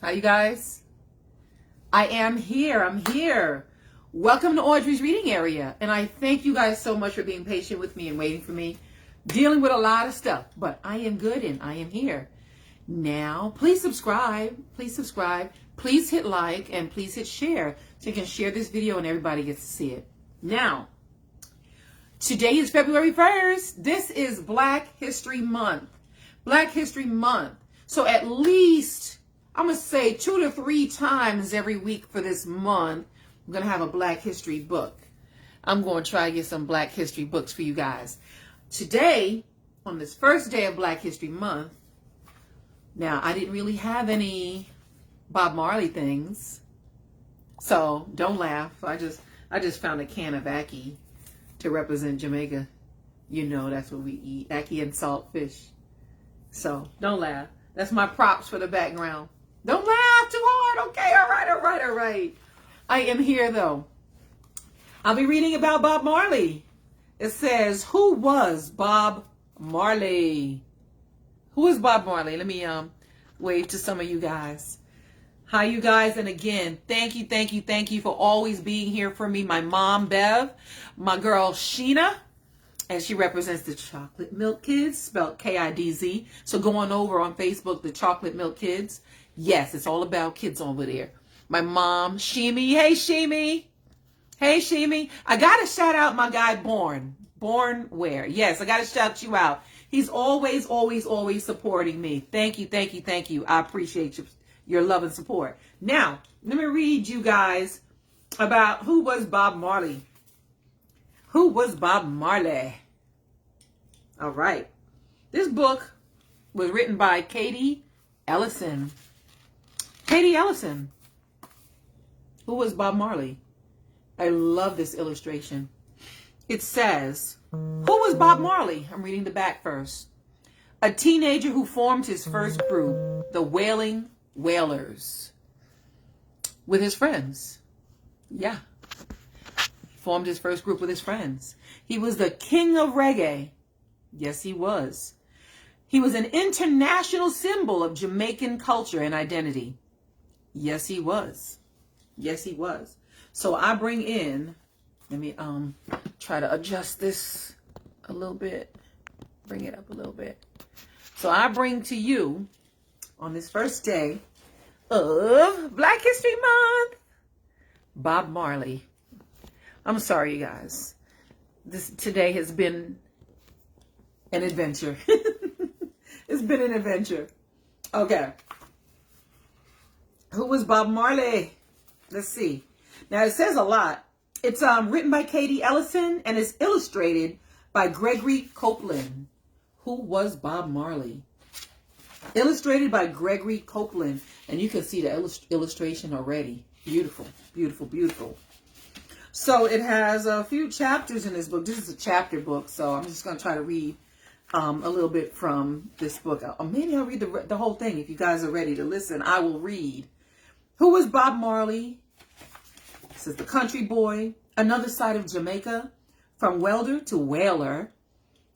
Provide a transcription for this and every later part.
Hi, you guys. I am here. I'm here. Welcome to Audrey's reading area. And I thank you guys so much for being patient with me and waiting for me. Dealing with a lot of stuff, but I am good and I am here. Now, please subscribe. Please subscribe. Please hit like and please hit share so you can share this video and everybody gets to see it. Now, today is February 1st. This is Black History Month. Black History Month. So at least, I'm going to say 2 to 3 times every week for this month, I'm going to have a Black History book. I'm going to try to get some Black History books for you guys. Today, on this first day of Black History Month, now I didn't really have any Bob Marley things, so don't laugh. I just found a can of ackee to represent Jamaica. You know that's what we eat, ackee and salt fish. So don't laugh. That's my props for the background. Don't laugh too hard. Okay, all right. I am here though. I'll be reading about Bob Marley. It says, who was Bob Marley? Who is Bob Marley? Let me wave to some of you guys. Hi, you guys. And again, thank you for always being here for me. My mom, Bev, my girl, Sheena, and she represents the Chocolate Milk Kids, spelled K-I-D-Z. So go on over on Facebook, the Chocolate Milk Kids. Yes, it's all about kids over there. My mom, Shimi. Hey, Shimi. Hey, Shimi. I got to shout out my guy, Born. Born where? Yes, I got to shout you out. He's always supporting me. Thank you. I appreciate your love and support. Now, let me read you guys about who was Bob Marley. Who was Bob Marley? All right. This book was written by Katie Ellison. Katie Ellison. Who was Bob Marley? I love this illustration. It says, who was Bob Marley? I'm reading the back first. A teenager who formed his first group, the Wailing Wailers, with his friends. Yeah. Formed his first group with his friends. He was the king of reggae. Yes, he was. He was an international symbol of Jamaican culture and identity. Yes, he was. Yes, he was. So I bring in, let me try to adjust this a little bit. Bring it up a little bit. So I bring to you on this first day of Black History Month, Bob Marley. I'm sorry, you guys. Today has been an adventure. It's been an adventure. Okay. Who was Bob Marley? Let's see. Now, it says a lot. It's written by Katie Ellison and is illustrated by Gregory Copeland. Who was Bob Marley? Illustrated by Gregory Copeland. And you can see the illustration already. Beautiful. So it has a few chapters in this book. This is a chapter book, so I'm just going to try to read a little bit from this book. Or maybe I'll read the whole thing. If you guys are ready to listen, I will read. Who was Bob Marley? This is the country boy, another side of Jamaica, from welder to whaler,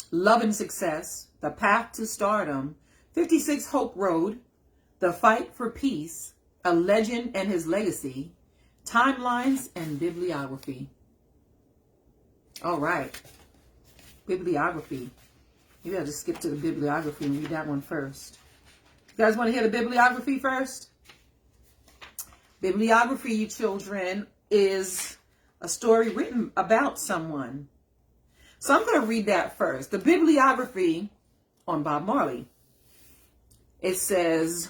love and success, the path to stardom, 56 Hope Road, the fight for peace, a legend and his legacy, timelines and bibliography. All right. Bibliography. Maybe I'll just skip to the bibliography and read that one first. You guys want to hear the bibliography first? Bibliography, you children, is a story written about someone. So I'm going to read that first. The bibliography on Bob Marley. It says,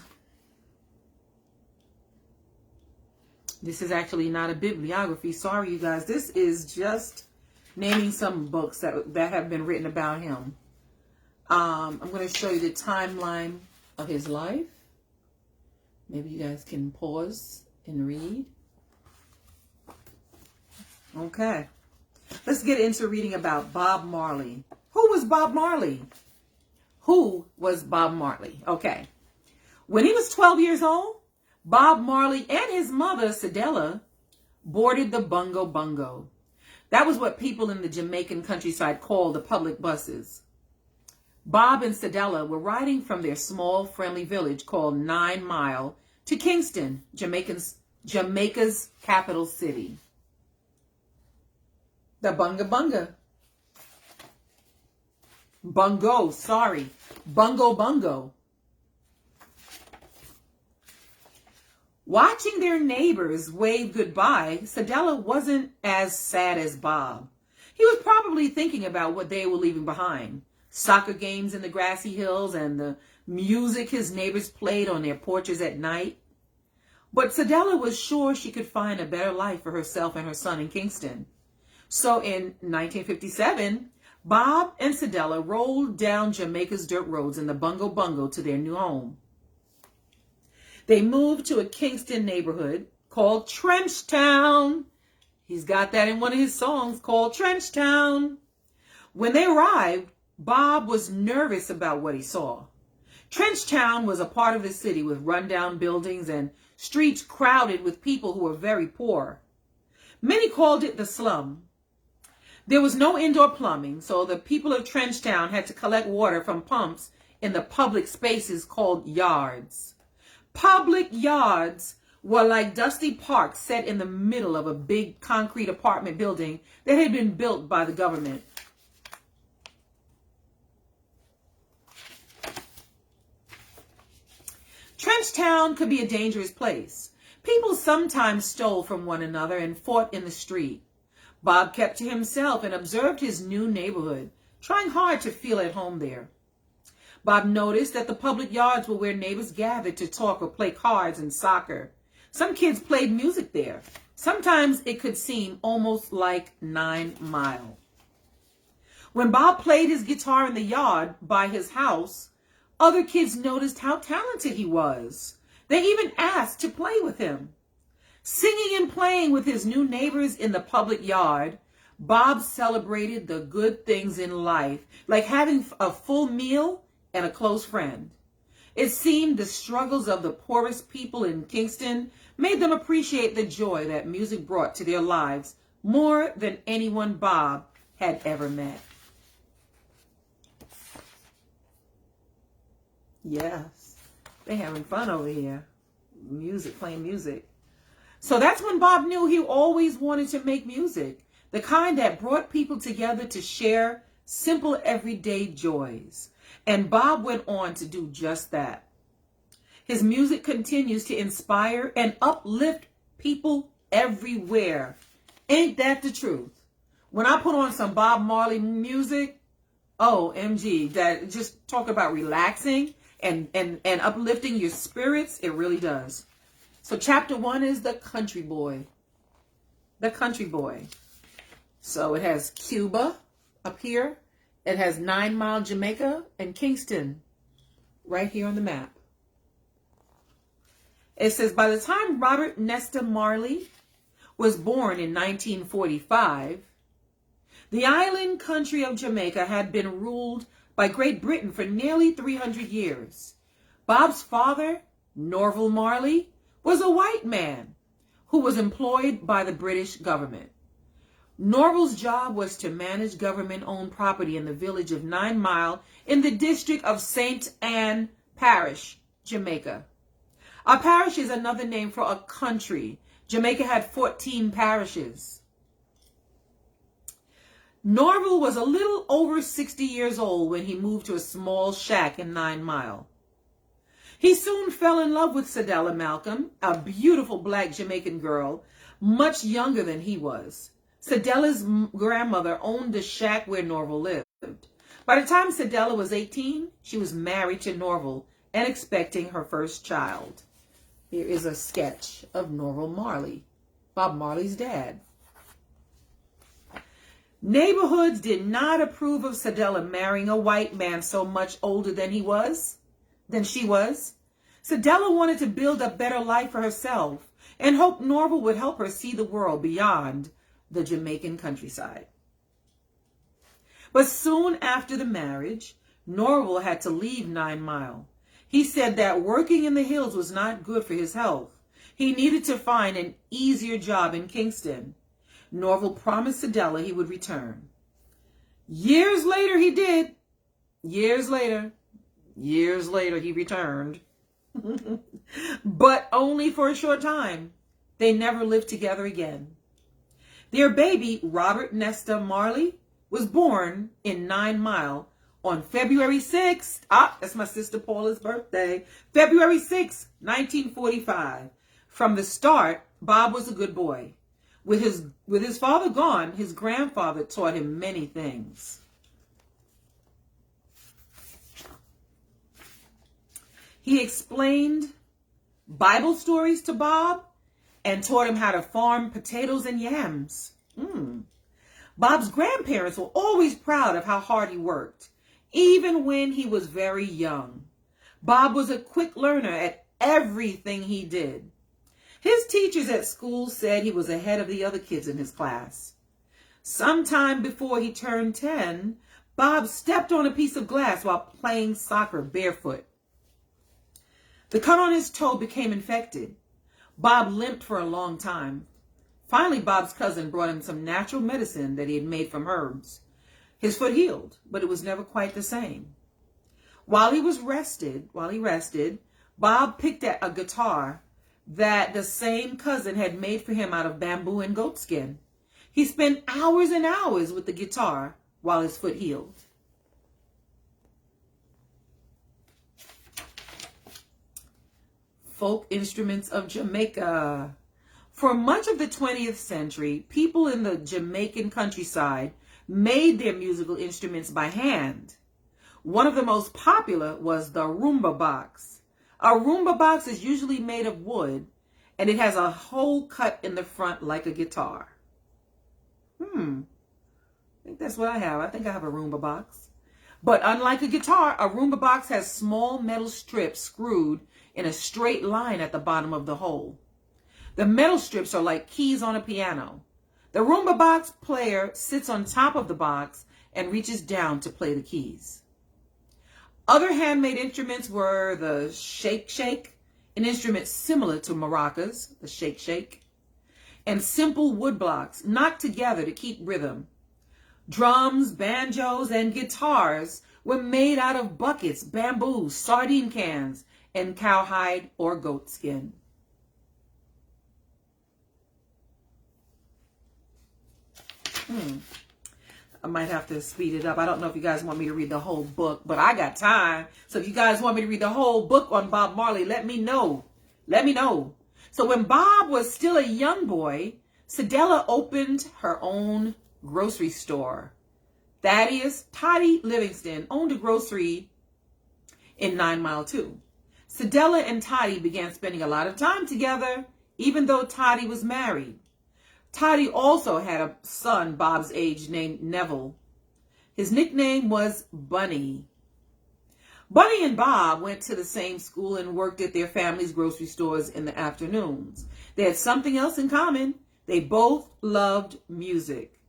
this is actually not a bibliography. Sorry, you guys. This is just naming some books that have been written about him. I'm going to show you the timeline of his life. Maybe you guys can pause and read. Okay. Let's get into reading about Bob Marley. Who was Bob Marley? Who was Bob Marley? Okay. When he was 12 years old, Bob Marley and his mother, Cedella, boarded the Bungo Bungo. That was what people in the Jamaican countryside called the public buses. Bob and Cedella were riding from their small, friendly village called 9 Mile to Kingston, Jamaica's capital city. The bunga bunga. Bungo, sorry. Bungo bungo. Watching their neighbors wave goodbye, Cedella wasn't as sad as Bob. He was probably thinking about what they were leaving behind. Soccer games in the grassy hills and the music his neighbors played on their porches at night. But Cedella was sure she could find a better life for herself and her son in Kingston. So in 1957, Bob and Cedella rolled down Jamaica's dirt roads in the Bungo Bungo to their new home. They moved to a Kingston neighborhood called Trenchtown. He's got that in one of his songs called Trenchtown. When they arrived, Bob was nervous about what he saw. Trenchtown was a part of the city with rundown buildings and streets crowded with people who were very poor. Many called it the slum. There was no indoor plumbing, so the people of Trenchtown had to collect water from pumps in the public spaces called yards. Public yards were like dusty parks set in the middle of a big concrete apartment building that had been built by the government. Trenchtown could be a dangerous place. People sometimes stole from one another and fought in the street. Bob kept to himself and observed his new neighborhood, trying hard to feel at home there. Bob noticed that the public yards were where neighbors gathered to talk or play cards and soccer. Some kids played music there. Sometimes it could seem almost like 9 Mile. When Bob played his guitar in the yard by his house, other kids noticed how talented he was. They even asked to play with him. Singing and playing with his new neighbors in the public yard, Bob celebrated the good things in life, like having a full meal and a close friend. It seemed the struggles of the poorest people in Kingston made them appreciate the joy that music brought to their lives more than anyone Bob had ever met. Yes, they're having fun over here. Music, playing music. So that's when Bob knew he always wanted to make music, the kind that brought people together to share simple everyday joys. And Bob went on to do just that. His music continues to inspire and uplift people everywhere. Ain't that the truth? When I put on some Bob Marley music, OMG, that just talk about relaxing and uplifting your spirits, it really does. So chapter 1 is the country boy. The country boy. So it has Cuba up here. It has 9 Mile, Jamaica, and Kingston right here on the map. It says, by the time Robert Nesta Marley was born in 1945, the island country of Jamaica had been ruled by Great Britain for nearly 300 years. Bob's father, Norval Marley, was a white man who was employed by the British government. Norval's job was to manage government-owned property in the village of 9 Mile in the district of St. Anne Parish, Jamaica. A parish is another name for a country. Jamaica had 14 parishes. Norval was a little over 60 years old when he moved to a small shack in 9 Mile. He soon fell in love with Cedella Malcolm, a beautiful black Jamaican girl, much younger than he was. Cedella's grandmother owned the shack where Norval lived. By the time Cedella was 18, she was married to Norval and expecting her first child. Here is a sketch of Norval Marley, Bob Marley's dad. Neighborhoods did not approve of Cedella marrying a white man so much older than she was. Cedella wanted to build a better life for herself and hoped Norval would help her see the world beyond the Jamaican countryside. But soon after the marriage, Norval had to leave 9 Mile. He said that working in the hills was not good for his health. He needed to find an easier job in Kingston. Norval promised Cedella he would return. Years later, he did. Years later, he returned. But only for a short time. They never lived together again. Their baby, Robert Nesta Marley, was born in 9 Mile on February 6th. That's my sister Paula's birthday. February 6th, 1945. From the start, Bob was a good boy. With his father gone, his grandfather taught him many things. He explained Bible stories to Bob and taught him how to farm potatoes and yams. Bob's grandparents were always proud of how hard he worked, even when he was very young. Bob was a quick learner at everything he did. His teachers at school said he was ahead of the other kids in his class. Sometime before he turned 10, Bob stepped on a piece of glass while playing soccer barefoot. The cut on his toe became infected. Bob limped for a long time. Finally, Bob's cousin brought him some natural medicine that he had made from herbs. His foot healed, but it was never quite the same. While he rested, Bob picked at a guitar that the same cousin had made for him out of bamboo and goat skin. He spent hours and hours with the guitar while his foot healed. Folk instruments of Jamaica. For much of the 20th century, people in the Jamaican countryside made their musical instruments by hand. One of the most popular was the rumba box. A rumba box is usually made of wood, and it has a hole cut in the front like a guitar. I think that's what I have. I think I have a rumba box. But unlike a guitar, a rumba box has small metal strips screwed in a straight line at the bottom of the hole. The metal strips are like keys on a piano. The rumba box player sits on top of the box and reaches down to play the keys. Other handmade instruments were the shake, an instrument similar to maracas, the shake, and simple wood blocks knocked together to keep rhythm. Drums, banjos, and guitars were made out of buckets, bamboo, sardine cans, and cowhide or goat skin. I might have to speed it up. I don't know if you guys want me to read the whole book, but I got time. So if you guys want me to read the whole book on Bob Marley, let me know. Let me know. So when Bob was still a young boy, Cedella opened her own grocery store. Thaddeus Toddy Livingston owned a grocery in 9 Mile too. Cedella and Toddy began spending a lot of time together, even though Toddy was married. Toddy also had a son Bob's age named Neville. His nickname was Bunny. Bunny and Bob went to the same school and worked at their family's grocery stores in the afternoons. They had something else in common. They both loved music.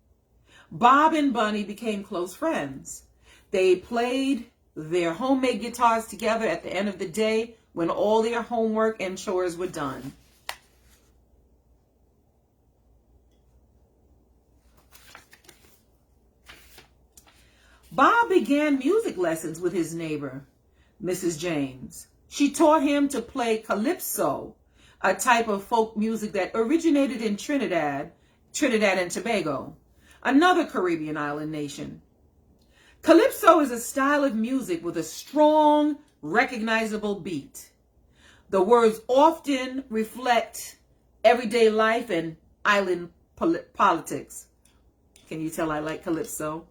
Bob and Bunny became close friends. They played their homemade guitars together at the end of the day when all their homework and chores were done. Bob began music lessons with his neighbor, Mrs. James. She taught him to play calypso, a type of folk music that originated in Trinidad and Tobago, another Caribbean island nation. Calypso is a style of music with a strong, recognizable beat. The words often reflect everyday life and island politics. Can you tell I like calypso?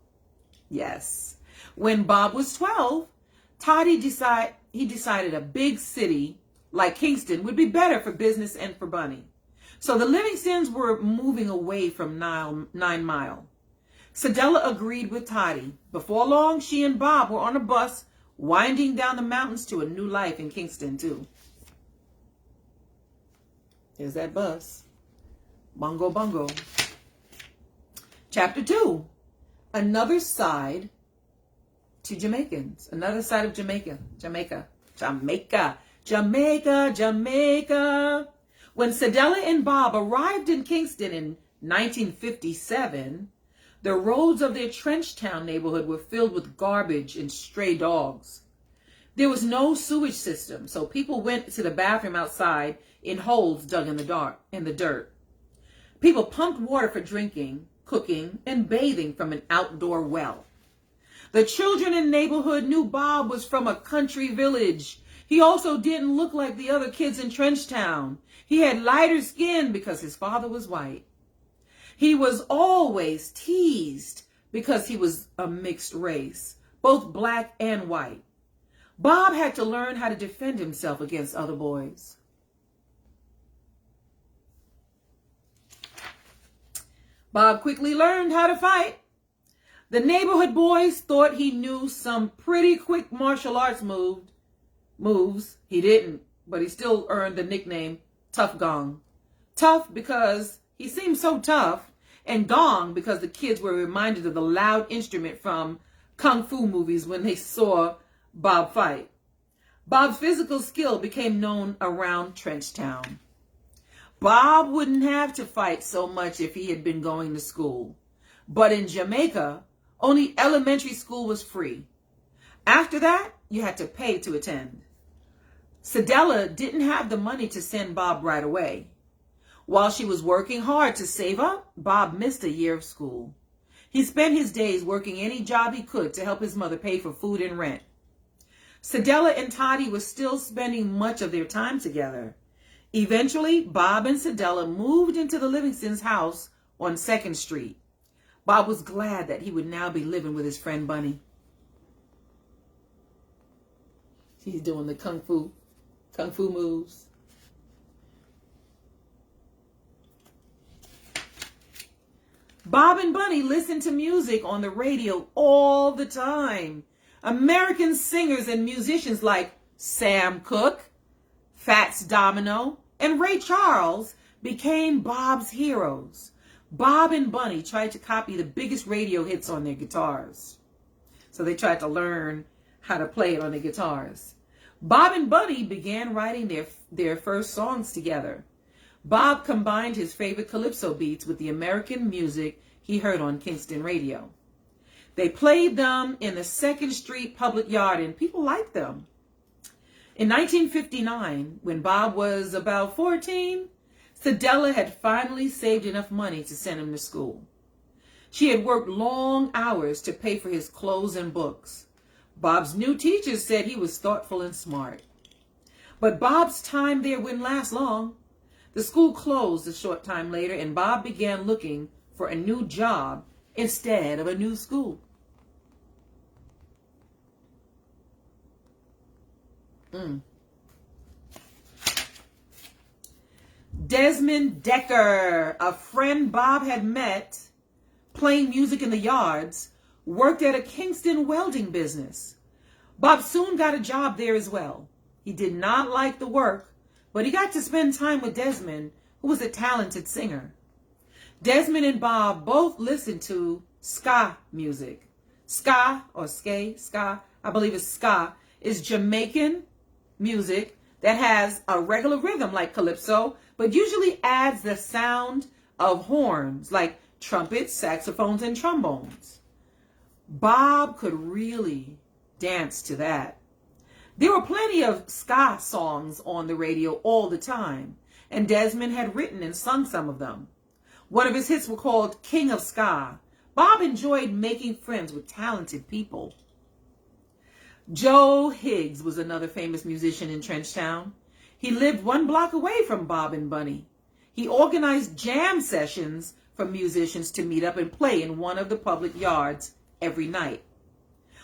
Yes. When Bob was 12, Toddy decided a big city like Kingston would be better for business and for Bunny. So the Livingstons were moving away from 9 Mile. Cedella agreed with Toddy. Before long, she and Bob were on a bus winding down the mountains to a new life in Kingston too. There's that bus. Bongo, bongo. Chapter 2. Another side to Jamaicans. Another side of Jamaica. Jamaica. When Cedella and Bob arrived in Kingston in 1957, the roads of their Trenchtown neighborhood were filled with garbage and stray dogs. There was no sewage system, so people went to the bathroom outside in holes dug in the dirt. People pumped water for drinking, cooking, and bathing from an outdoor well. The children in the neighborhood knew Bob was from a country village. He also didn't look like the other kids in Trenchtown. He had lighter skin because his father was white. He was always teased because he was a mixed race, both black and white. Bob had to learn how to defend himself against other boys. Bob quickly learned how to fight. The neighborhood boys thought he knew some pretty quick martial arts moves. He didn't, but he still earned the nickname Tough Gong. Tough because he seemed so tough, and gong because the kids were reminded of the loud instrument from kung fu movies when they saw Bob fight. Bob's physical skill became known around Trenchtown. Bob wouldn't have to fight so much if he had been going to school. But in Jamaica, only elementary school was free. After that, you had to pay to attend. Cedella didn't have the money to send Bob right away. While she was working hard to save up, Bob missed a year of school. He spent his days working any job he could to help his mother pay for food and rent. Cedella and Toddy were still spending much of their time together. Eventually, Bob and Cedella moved into the Livingstons' house on 2nd Street. Bob was glad that he would now be living with his friend Bunny. He's doing the kung fu moves. Bob and Bunny listened to music on the radio all the time. American singers and musicians like Sam Cooke, Fats Domino, and Ray Charles became Bob's heroes. Bob and Bunny tried to copy the biggest radio hits on their guitars. So they tried to learn how to play it on their guitars. Bob and Bunny began writing their first songs together. Bob combined his favorite calypso beats with the American music he heard on Kingston radio. They played them in the 2nd Street public yard and people liked them. In 1959, when Bob was about 14, Cedella had finally saved enough money to send him to school. She had worked long hours to pay for his clothes and books. Bob's new teachers said he was thoughtful and smart. But Bob's time there wouldn't last long. The school closed a short time later, and Bob began looking for a new job instead of a new school. Desmond Decker, a friend Bob had met playing music in the yards, worked at a Kingston welding business. Bob soon got a job there as well. He did not like the work, but he got to spend time with Desmond, who was a talented singer. Desmond and Bob both listened to ska music. Ska, or ska, I believe it's ska, is Jamaican music that has a regular rhythm like calypso, but usually adds the sound of horns like trumpets, saxophones, and trombones. Bob could really dance to that. There were plenty of ska songs on the radio all the time, and Desmond had written and sung some of them. One of his hits were called King of Ska. Bob enjoyed making friends with talented people. Joe Higgs was another famous musician in Trenchtown. He lived 1 block away from Bob and Bunny. He organized jam sessions for musicians to meet up and play in one of the public yards every night.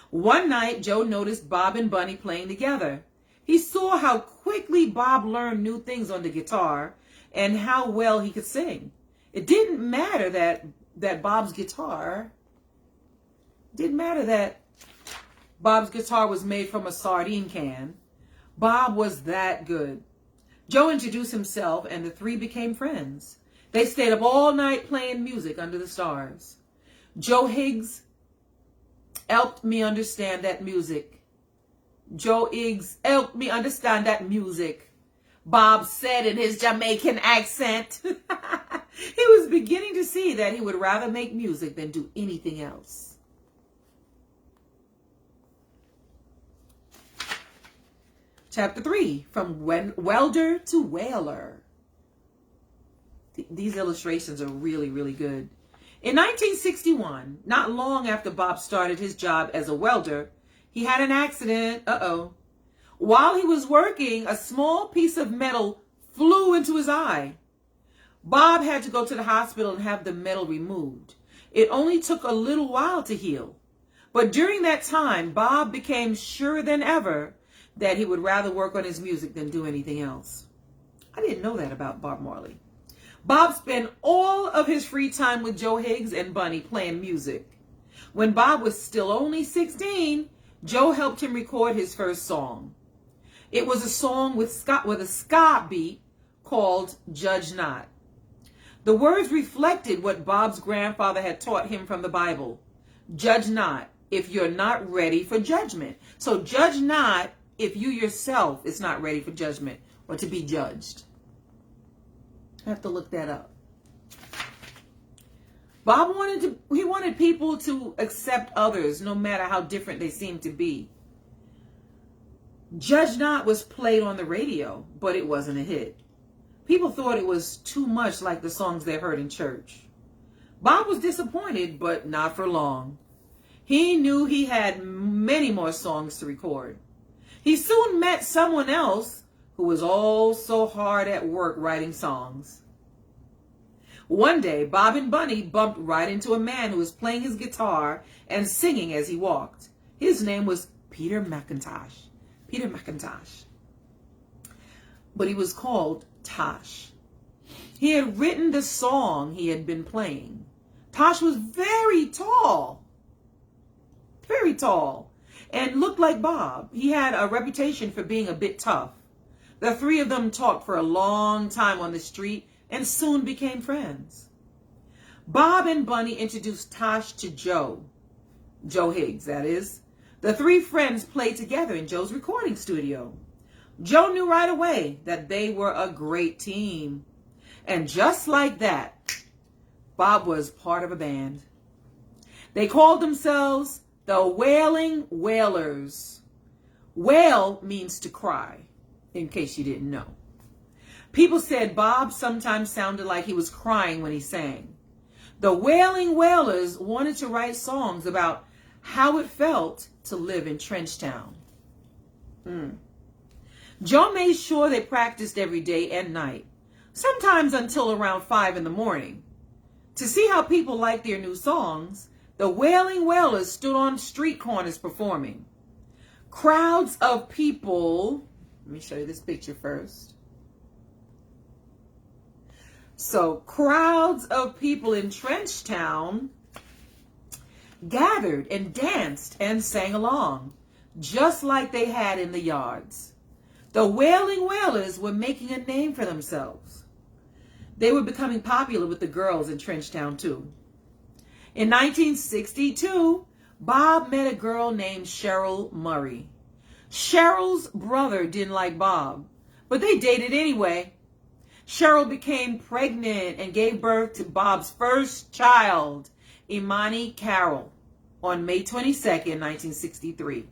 One night, Joe noticed Bob and Bunny playing together. He saw how quickly Bob learned new things on the guitar and how well he could sing. It didn't matter that Bob's guitar was made from a sardine can. Bob was that good. Joe introduced himself and the three became friends. They stayed up all night playing music under the stars. Joe Higgs helped me understand that music. Joe Higgs helped me understand that music, Bob said in his Jamaican accent. He was beginning to see that he would rather make music than do anything else. Chapter 3, from welder to whaler. These illustrations are really, really good. In 1961, not long after Bob started his job as a welder, he had an accident. While he was working, a small piece of metal flew into his eye. Bob had to go to the hospital and have the metal removed. It only took a little while to heal. But during that time, Bob became sure than ever that he would rather work on his music than do anything else. I didn't know that about Bob Marley. Bob spent all of his free time with Joe Higgs and Bunny playing music. When Bob was still only 16, Joe helped him record his first song. It was a song with a ska beat called Judge Not. The words reflected what Bob's grandfather had taught him from the Bible. Judge not if you're not ready for judgment. So judge not if you yourself is not ready for judgment or to be judged. I have to look that up. Bob wanted people to accept others no matter how different they seemed to be. Judge Not was played on the radio, but it wasn't a hit. People thought it was too much like the songs they heard in church. Bob was disappointed, but not for long. He knew he had many more songs to record. He soon met someone else who was also hard at work writing songs. One day, Bob and Bunny bumped right into a man who was playing his guitar and singing as he walked. His name was Peter McIntosh. But he was called Tosh. He had written the song he had been playing. Tosh was very tall, and looked like Bob. He had a reputation for being a bit tough. The three of them talked for a long time on the street and soon became friends. Bob and Bunny introduced Tosh to Joe Higgs, that is. The three friends played together in Joe's recording studio. Joe knew right away that they were a great team. And just like that, Bob was part of a band. They called themselves the Wailing Wailers. Wail means to cry, in case you didn't know. People said Bob sometimes sounded like he was crying when he sang. The Wailing Wailers wanted to write songs about how it felt to live in Trenchtown. Joe made sure they practiced every day and night, sometimes until around 5 in the morning. To see how people liked their new songs, the Wailing Wailers stood on street corners performing. Crowds of people, let me show you this picture first. So crowds of people in Trenchtown gathered and danced and sang along, just like they had in the yards. The Wailing Wailers were making a name for themselves. They were becoming popular with the girls in Trenchtown too. In 1962, Bob met a girl named Cheryl Murray. Cheryl's brother didn't like Bob, but they dated anyway. Cheryl became pregnant and gave birth to Bob's first child, Imani Carroll, on May 22nd, 1963.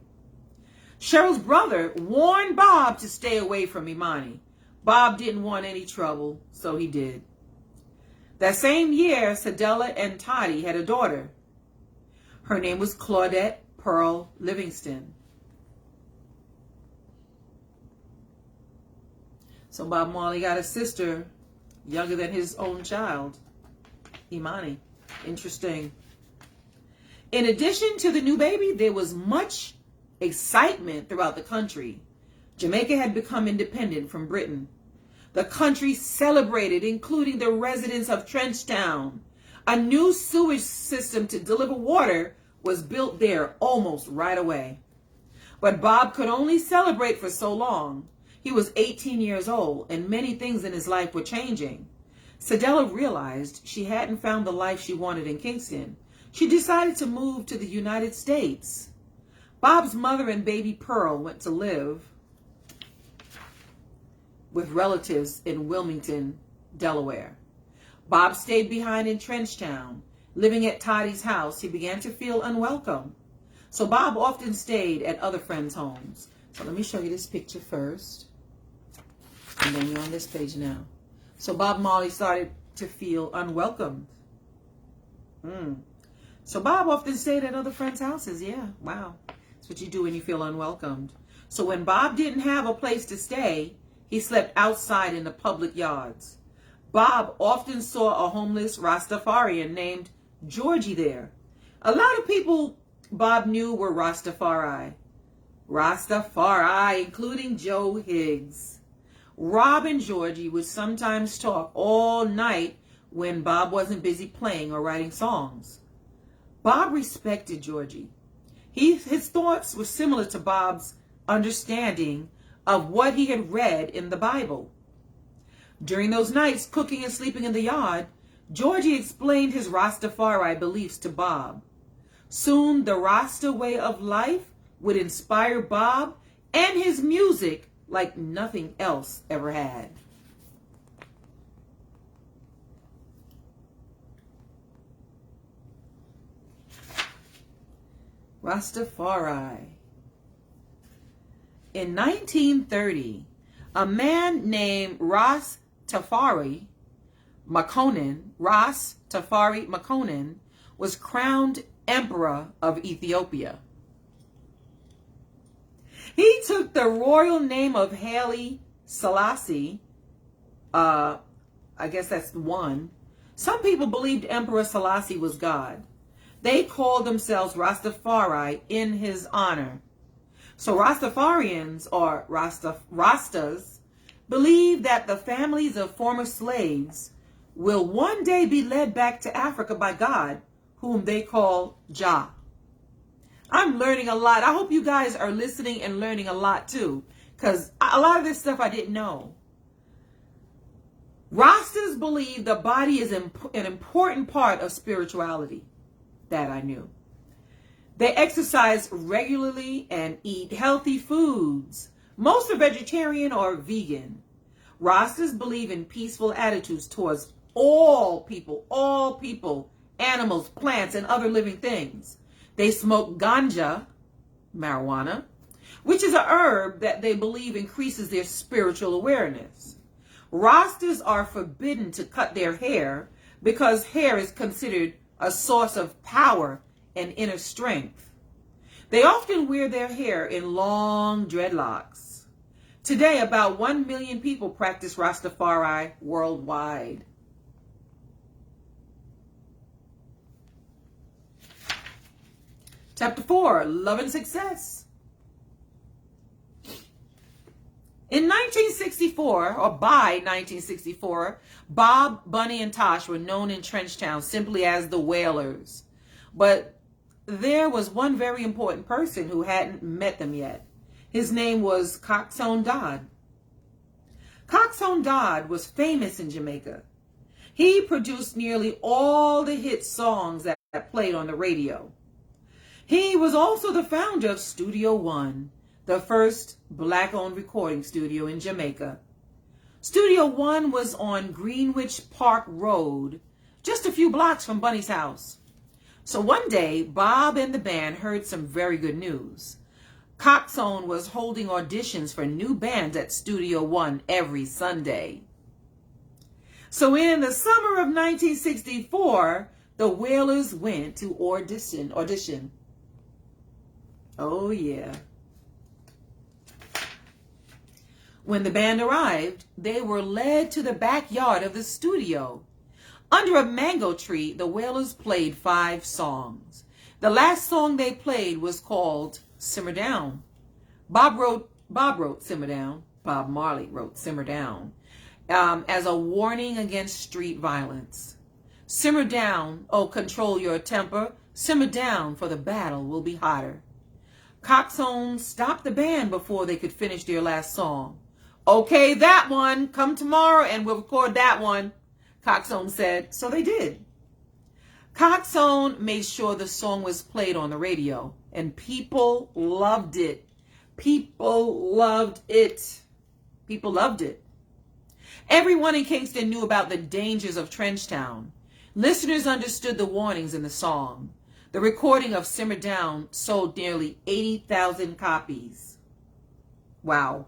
Cheryl's brother warned Bob to stay away from Imani. Bob didn't want any trouble, so he did. That same year, Cedella and Toddy had a daughter. Her name was Claudette Pearl Livingston. So Bob Marley got a sister younger than his own child, Imani. Interesting. In addition to the new baby, there was much excitement throughout the country. Jamaica had become independent from Britain. The country celebrated, including the residents of Trenchtown. A new sewage system to deliver water was built there almost right away. But Bob could only celebrate for so long. He was 18 years old, and many things in his life were changing. Cedella realized she hadn't found the life she wanted in Kingston. She decided to move to the United States. Bob's mother and baby Pearl went to live with relatives in Wilmington, Delaware. Bob stayed behind in Trenchtown. Living at Toddy's house, he began to feel unwelcome. So Bob often stayed at other friends' homes. So let me show you this picture first. And then we're on this page now. So Bob Marley started to feel unwelcomed. So Bob often stayed at other friends' houses. Yeah, wow. That's what you do when you feel unwelcomed. So when Bob didn't have a place to stay, he slept outside in the public yards. Bob often saw a homeless Rastafarian named Georgie there. A lot of people Bob knew were Rastafari, including Joe Higgs. Rob and Georgie would sometimes talk all night when Bob wasn't busy playing or writing songs. Bob respected Georgie. His thoughts were similar to Bob's understanding of what he had read in the Bible. During those nights, cooking and sleeping in the yard, Georgie explained his Rastafari beliefs to Bob. Soon, the Rasta way of life would inspire Bob and his music like nothing else ever had. Rastafari. In 1930, a man named Ras Tafari Makonnen was crowned Emperor of Ethiopia. He took the royal name of Haile Selassie. I guess that's one. Some people believed Emperor Selassie was God. They called themselves Rastafari in his honor. So Rastafarians, or Rastas, believe that the families of former slaves will one day be led back to Africa by God, whom they call Jah. I'm learning a lot. I hope you guys are listening and learning a lot too, because a lot of this stuff I didn't know. Rastas believe the body is an important part of spirituality. That I knew. They exercise regularly and eat healthy foods. Most are vegetarian or vegan. Rastas believe in peaceful attitudes towards all people, animals, plants, and other living things. They smoke ganja, marijuana, which is a herb that they believe increases their spiritual awareness. Rastas are forbidden to cut their hair because hair is considered a source of power and inner strength. They often wear their hair in long dreadlocks. Today, about 1 million people practice Rastafari worldwide. Chapter 4, Love and Success. In 1964, or by 1964, Bob, Bunny, and Tosh were known in Trenchtown simply as the Wailers. But there was one very important person who hadn't met them yet. His name was Coxsone Dodd. Coxsone Dodd was famous in Jamaica. He produced nearly all the hit songs that played on the radio. He was also the founder of Studio One, the first black-owned recording studio in Jamaica. Studio One was on Greenwich Park Road, just a few blocks from Bunny's house. So one day, Bob and the band heard some very good news. Coxsone was holding auditions for new bands at Studio One every Sunday. So in the summer of 1964, the Wailers went to audition. Oh yeah. When the band arrived, they were led to the backyard of the studio. Under a mango tree, the Wailers played 5 songs. The last song they played was called Simmer Down. Bob wrote Simmer Down. Bob Marley wrote Simmer Down as a warning against street violence. Simmer down, oh, control your temper. Simmer down, for the battle will be hotter. Coxsone stopped the band before they could finish their last song. Okay, that one. Come tomorrow and we'll record that one, Coxsone said. So they did. Coxsone made sure the song was played on the radio, and people loved it. People loved it. People loved it. Everyone in Kingston knew about the dangers of Trenchtown. Listeners understood the warnings in the song. The recording of Simmer Down sold nearly 80,000 copies. Wow.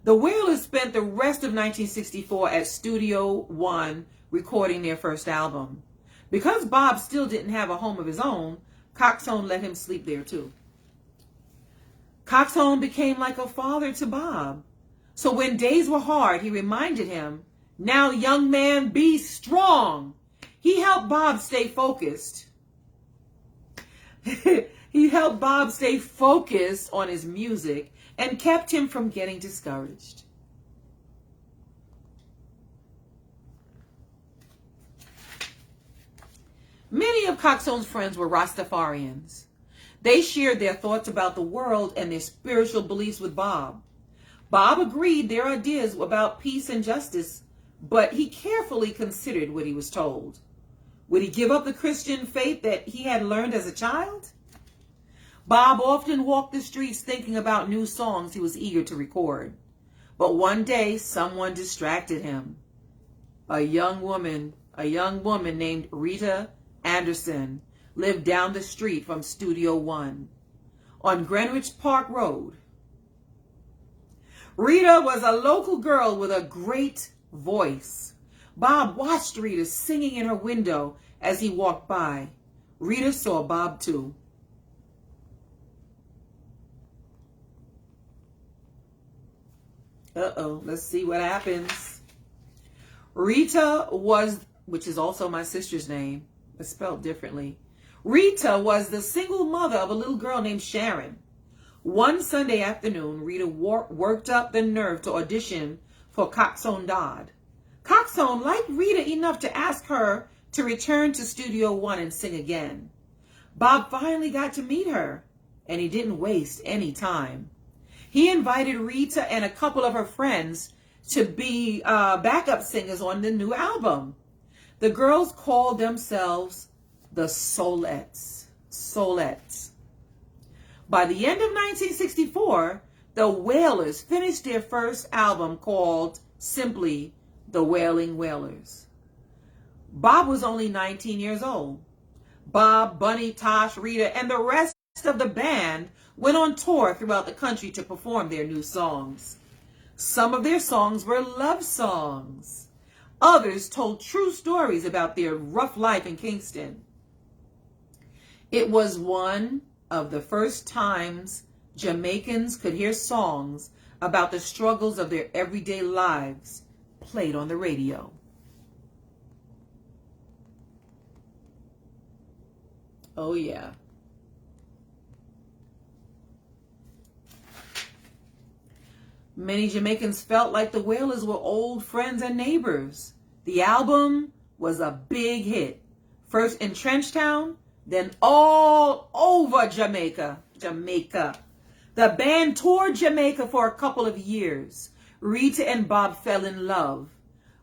The Wailers spent the rest of 1964 at Studio One recording their first album. Because Bob still didn't have a home of his own, Coxsone let him sleep there too. Coxsone became like a father to Bob. So when days were hard, he reminded him, "Now, young man, be strong." He helped Bob stay focused. He helped Bob stay focused on his music and kept him from getting discouraged. Many of Coxsone's friends were Rastafarians. They shared their thoughts about the world and their spiritual beliefs with Bob. Bob agreed their ideas about peace and justice, but he carefully considered what he was told. Would he give up the Christian faith that he had learned as a child? Bob often walked the streets thinking about new songs he was eager to record. But one day, someone distracted him. A young woman named Rita Anderson lived down the street from Studio One on Greenwich Park Road. Rita was a local girl with a great voice. Bob watched Rita singing in her window as he walked by. Rita saw Bob too. Let's see what happens. Rita was, which is also my sister's name, but spelled differently. Rita was the single mother of a little girl named Sharon. One Sunday afternoon, Rita worked up the nerve to audition for Coxsone Dodd. Coxsone liked Rita enough to ask her to return to Studio One and sing again. Bob finally got to meet her, and he didn't waste any time. He invited Rita and a couple of her friends to be backup singers on the new album. The girls called themselves the Soulettes. Soulettes. By the end of 1964, the Wailers finished their first album called simply The Wailing Wailers. Bob was only 19 years old. Bob, Bunny, Tosh, Rita, and the rest of the band went on tour throughout the country to perform their new songs. Some of their songs were love songs. Others told true stories about their rough life in Kingston. It was one of the first times Jamaicans could hear songs about the struggles of their everyday lives played on the radio. Oh yeah. Many Jamaicans felt like the Wailers were old friends and neighbors. The album was a big hit. First in Trenchtown, then all over Jamaica. The band toured Jamaica for a couple of years. Rita and Bob fell in love.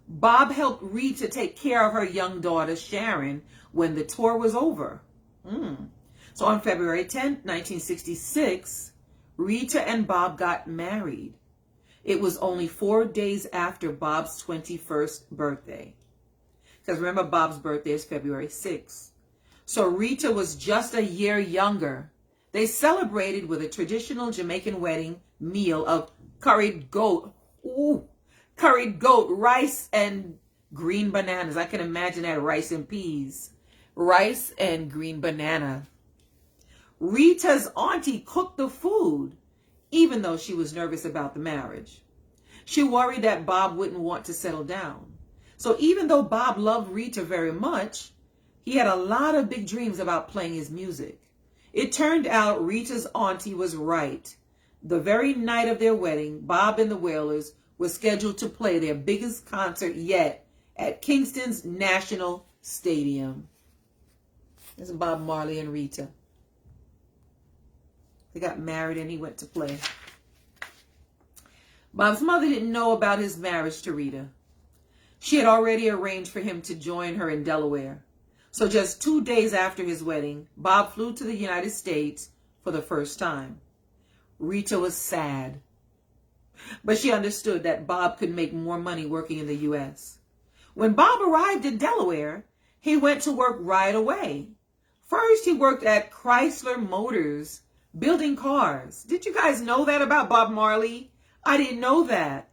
Bob helped Rita take care of her young daughter, Sharon, when the tour was over. So on February 10th, 1966, Rita and Bob got married. It was only 4 days after Bob's 21st birthday. Because remember, Bob's birthday is February 6th. So Rita was just a year younger. They celebrated with a traditional Jamaican wedding meal of curried goat, rice and green bananas. I can imagine that, rice and peas. Rice and green banana. Rita's auntie cooked the food, even though she was nervous about the marriage. She worried that Bob wouldn't want to settle down. So even though Bob loved Rita very much, he had a lot of big dreams about playing his music. It turned out Rita's auntie was right. The very night of their wedding, Bob and the Wailers were scheduled to play their biggest concert yet at Kingston's National Stadium. This is Bob Marley and Rita. They got married and he went to play. Bob's mother didn't know about his marriage to Rita. She had already arranged for him to join her in Delaware. So just 2 days after his wedding, Bob flew to the United States for the first time. Rita was sad, but she understood that Bob could make more money working in the U.S. When Bob arrived in Delaware, he went to work right away. First, he worked at Chrysler Motors building cars. Did you guys know that about Bob Marley? I didn't know that.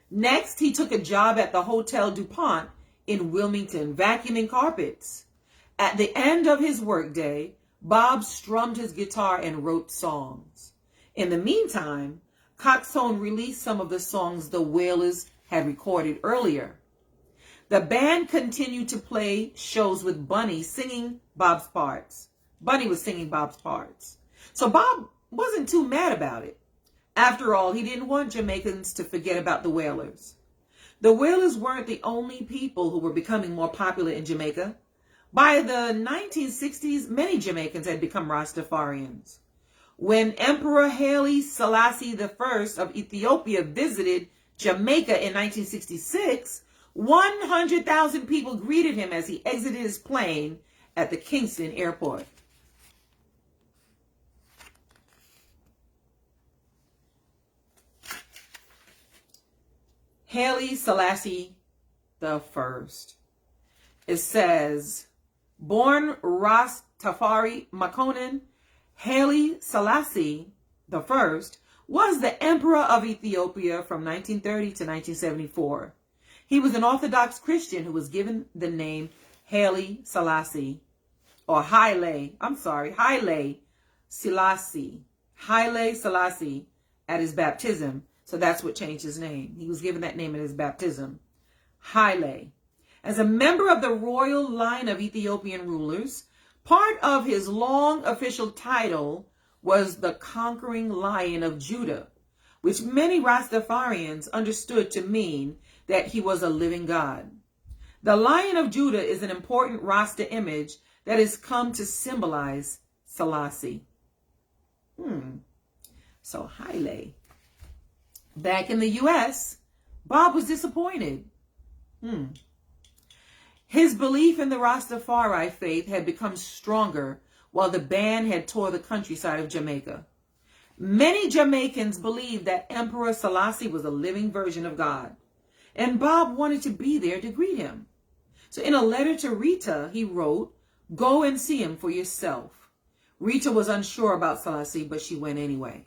Next, he took a job at the Hotel DuPont in Wilmington, vacuuming carpets. At the end of his workday, Bob strummed his guitar and wrote songs. In the meantime, Coxsone released some of the songs the Wailers had recorded earlier. The band continued to play shows with Bunny singing Bob's parts. Bunny was singing Bob's parts. So Bob wasn't too mad about it. After all, he didn't want Jamaicans to forget about the Wailers. The Wailers weren't the only people who were becoming more popular in Jamaica. By the 1960s, many Jamaicans had become Rastafarians. When Emperor Haile Selassie I of Ethiopia visited Jamaica in 1966, 100,000 people greeted him as he exited his plane at the Kingston airport. Haile Selassie I. It says, born Rastafari Makonnen, Haile Selassie I was the Emperor of Ethiopia from 1930 to 1974. He was an Orthodox Christian who was given the name Haile Selassie, or Haile Selassie at his baptism. So that's what changed his name. He was given that name at his baptism. Haile. As a member of the royal line of Ethiopian rulers, part of his long official title was the Conquering Lion of Judah, which many Rastafarians understood to mean that he was a living God. The Lion of Judah is an important Rasta image that has come to symbolize Selassie. So Haile. Back in the U.S., Bob was disappointed. His belief in the Rastafari faith had become stronger while the band had toured the countryside of Jamaica. Many Jamaicans believed that Emperor Selassie was a living version of God, and Bob wanted to be there to greet him. So in a letter to Rita, he wrote, "Go and see him for yourself." Rita was unsure about Selassie, but she went anyway.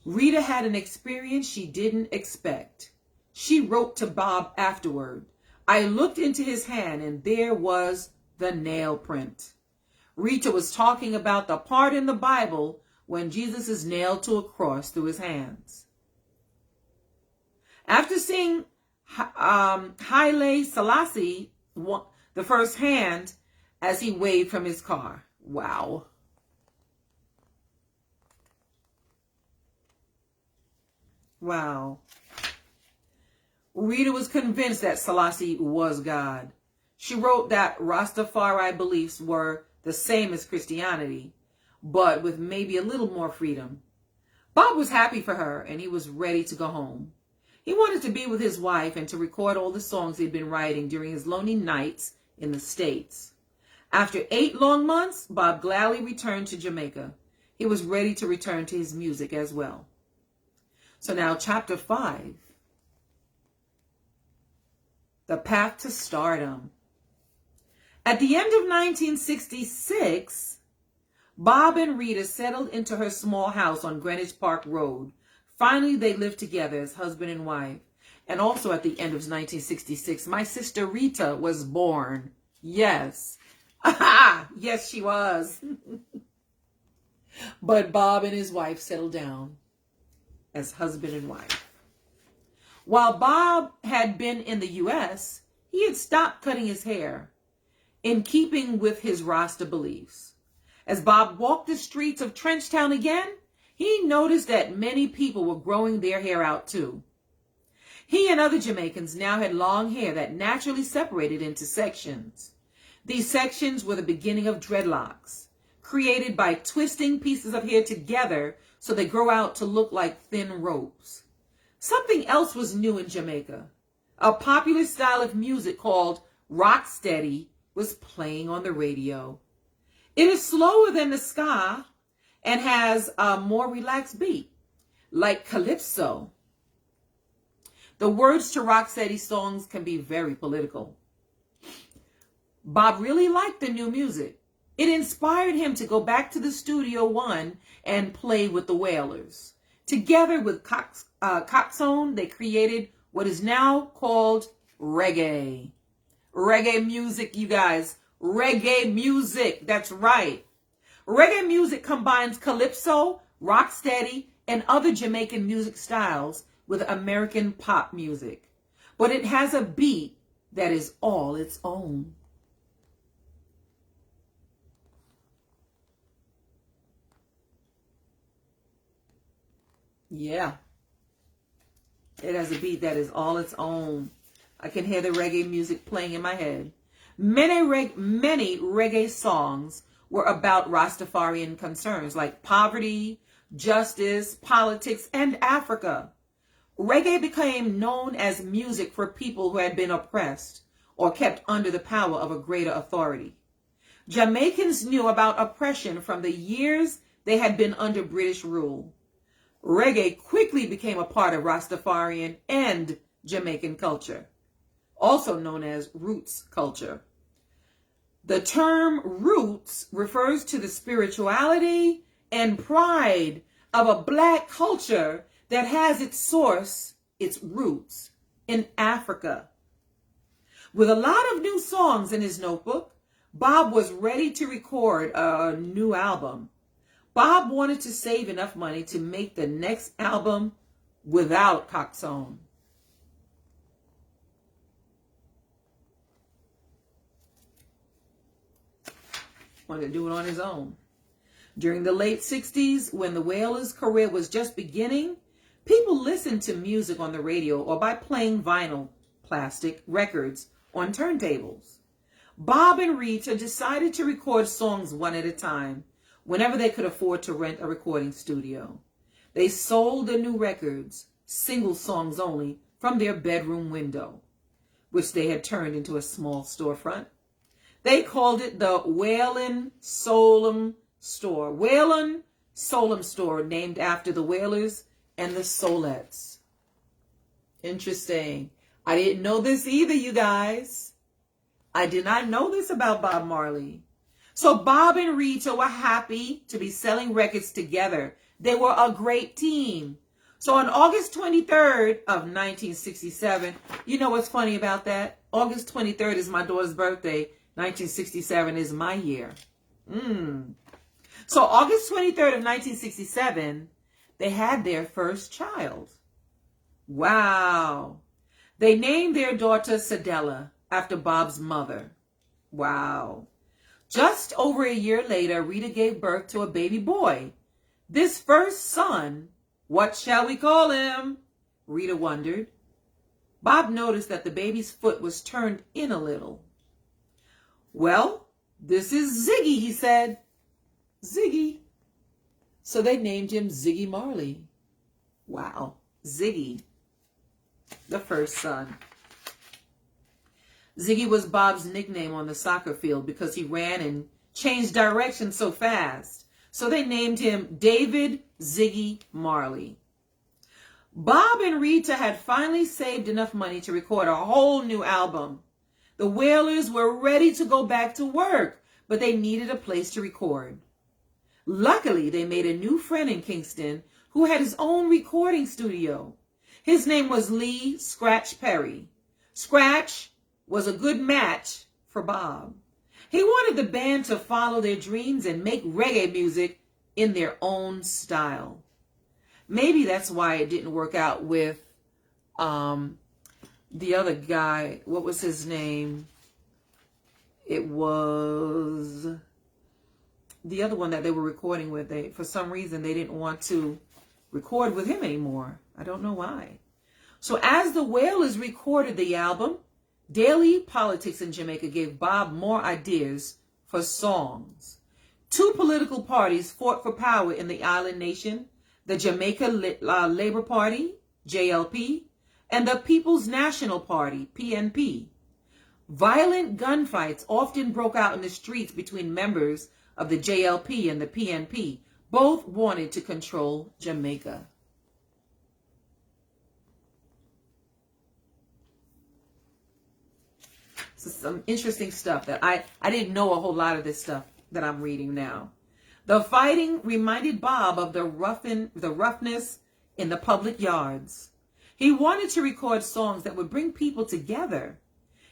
Rita had an experience she didn't expect. She wrote to Bob afterward, "I looked into his hand and there was the nail print." Rita was talking about the part in the Bible when Jesus is nailed to a cross through his hands. After seeing Haile Selassie the first hand as he waved from his car. Wow. Wow. Rita was convinced that Selassie was God. She wrote that Rastafari beliefs were the same as Christianity, but with maybe a little more freedom. Bob was happy for her, and he was ready to go home. He wanted to be with his wife and to record all the songs he'd been writing during his lonely nights in the States. After 8 long months, Bob gladly returned to Jamaica. He was ready to return to his music as well. So now chapter 5, the path to stardom. At the end of 1966, Bob and Rita settled into her small house on Greenwich Park Road. Finally, they lived together as husband and wife. And also at the end of 1966, my sister Rita was born. Yes. Yes, she was. But Bob and his wife settled down as husband and wife. While Bob had been in the U.S., he had stopped cutting his hair, in keeping with his Rasta beliefs. As Bob walked the streets of Trenchtown again, he noticed that many people were growing their hair out too. He and other Jamaicans now had long hair that naturally separated into sections. These sections were the beginning of dreadlocks, created by twisting pieces of hair together so they grow out to look like thin ropes. Something else was new in Jamaica. A popular style of music called rocksteady was playing on the radio. It is slower than the ska and has a more relaxed beat, like calypso. The words to rocksteady songs can be very political. Bob really liked the new music. It inspired him to go back to the Studio One and play with the Wailers. Together with Coxsone, they created what is now called reggae. Reggae music, you guys. Reggae music. That's right. Reggae music combines calypso, rocksteady, and other Jamaican music styles with American pop music. But it has a beat that is all its own. Yeah. It has a beat that is all its own. I can hear the reggae music playing in my head. Many reggae songs were about Rastafarian concerns like poverty, justice, politics, and Africa. Reggae became known as music for people who had been oppressed or kept under the power of a greater authority. Jamaicans knew about oppression from the years they had been under British rule. Reggae quickly became a part of Rastafarian and Jamaican culture, also known as roots culture. The term roots refers to the spirituality and pride of a black culture that has its source, its roots, in Africa. With a lot of new songs in his notebook, Bob was ready to record a new album. Bob wanted to save enough money to make the next album without Coxsone. Wanted to do it on his own. During the late 60s, when the Wailers' career was just beginning, people listened to music on the radio or by playing vinyl plastic records on turntables. Bob and Rita decided to record songs one at a time whenever they could afford to rent a recording studio. They sold the new records, single songs only, from their bedroom window, which they had turned into a small storefront. They called it the Whaling Solemn Store. Whaling Solemn Store, named after the Wailers and the Solettes. Interesting. I didn't know this either, you guys. I did not know this about Bob Marley. So Bob and Rita were happy to be selling records together. They were a great team. So on August 23rd of 1967, you know what's funny about that? August 23rd is my daughter's birthday. 1967 is my year. So August 23rd of 1967, they had their first child. Wow. They named their daughter Cedella after Bob's mother. Wow. Just over a year later, Rita gave birth to a baby boy. This first son, what shall we call him? Rita wondered. Bob noticed that the baby's foot was turned in a little. Well, this is Ziggy, he said. Ziggy. So they named him Ziggy Marley. Wow, Ziggy, the first son. Ziggy was Bob's nickname on the soccer field because he ran and changed direction so fast. So they named him David Ziggy Marley. Bob and Rita had finally saved enough money to record a whole new album. The Wailers were ready to go back to work, but they needed a place to record. Luckily, they made a new friend in Kingston who had his own recording studio. His name was Lee Scratch Perry. Scratch was a good match for Bob. He wanted the band to follow their dreams and make reggae music in their own style. Maybe that's why it didn't work out with the other guy. What was his name? It was the other one that they were recording with. For some reason, they didn't want to record with him anymore. I don't know why. So as the Wailers recorded the album, daily politics in Jamaica gave Bob more ideas for songs. Two political parties fought for power in the island nation: the Jamaica Labour Party, JLP, and the People's National Party, PNP. Violent gunfights often broke out in the streets between members of the JLP and the PNP. Both wanted to control Jamaica. So some interesting stuff that I didn't know a whole lot of this stuff that I'm reading now. The fighting reminded Bob of the roughness in the public yards. He wanted to record songs that would bring people together.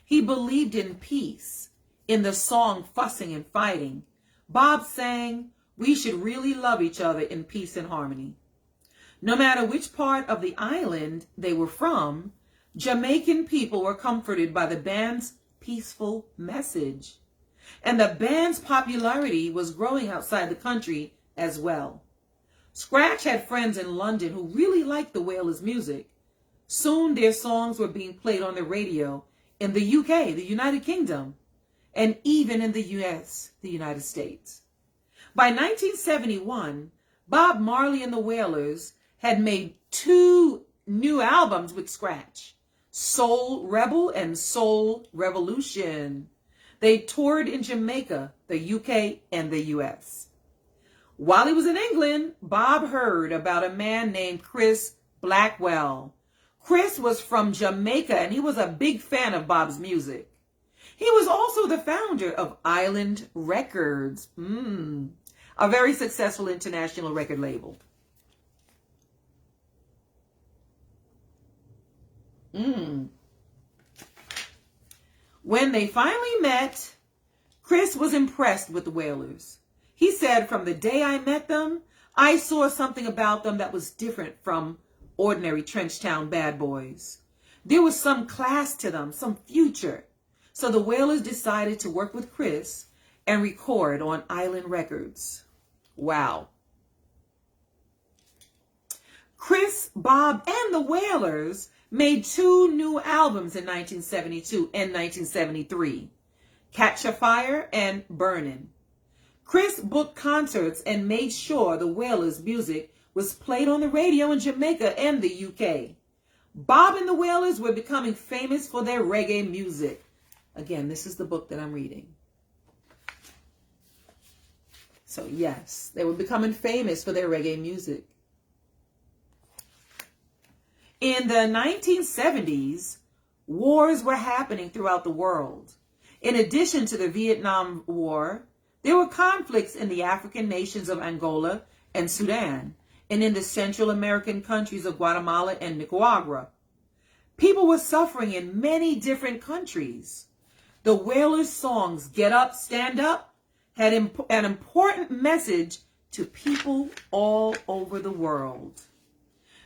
He believed in peace. In the song Fussing and Fighting, Bob sang, "We should really love each other in peace and harmony." No matter which part of the island they were from, Jamaican people were comforted by the band's peaceful message. And the band's popularity was growing outside the country as well. Scratch had friends in London who really liked the Wailers' music. Soon their songs were being played on the radio in the UK, the United Kingdom, and even in the US, the United States. By 1971, Bob Marley and the Wailers had made 2 new albums with Scratch, Soul Rebel and Soul Revolution. They toured in Jamaica, the UK, and the US. While he was in England, Bob heard about a man named Chris Blackwell. Chris was from Jamaica, and he was a big fan of Bob's music. He was also the founder of Island Records, a very successful international record label. When they finally met, Chris was impressed with the Wailers. He said, "From the day I met them, I saw something about them that was different from ordinary Trenchtown bad boys. There was some class to them, some future." So the Wailers decided to work with Chris and record on Island Records. Wow. Chris, Bob, and the Wailers made 2 new albums in 1972 and 1973, Catch a Fire and Burnin'. Chris booked concerts and made sure the Wailers' music was played on the radio in Jamaica and the UK. Bob and the Wailers were becoming famous for their reggae music. Again, this is the book that I'm reading. So yes, they were becoming famous for their reggae music. In the 1970s, wars were happening throughout the world. In addition to the Vietnam War, there were conflicts in the African nations of Angola and Sudan, and in the Central American countries of Guatemala and Nicaragua. People were suffering in many different countries. The Wailers' songs, Get Up, Stand Up, had an important message to people all over the world.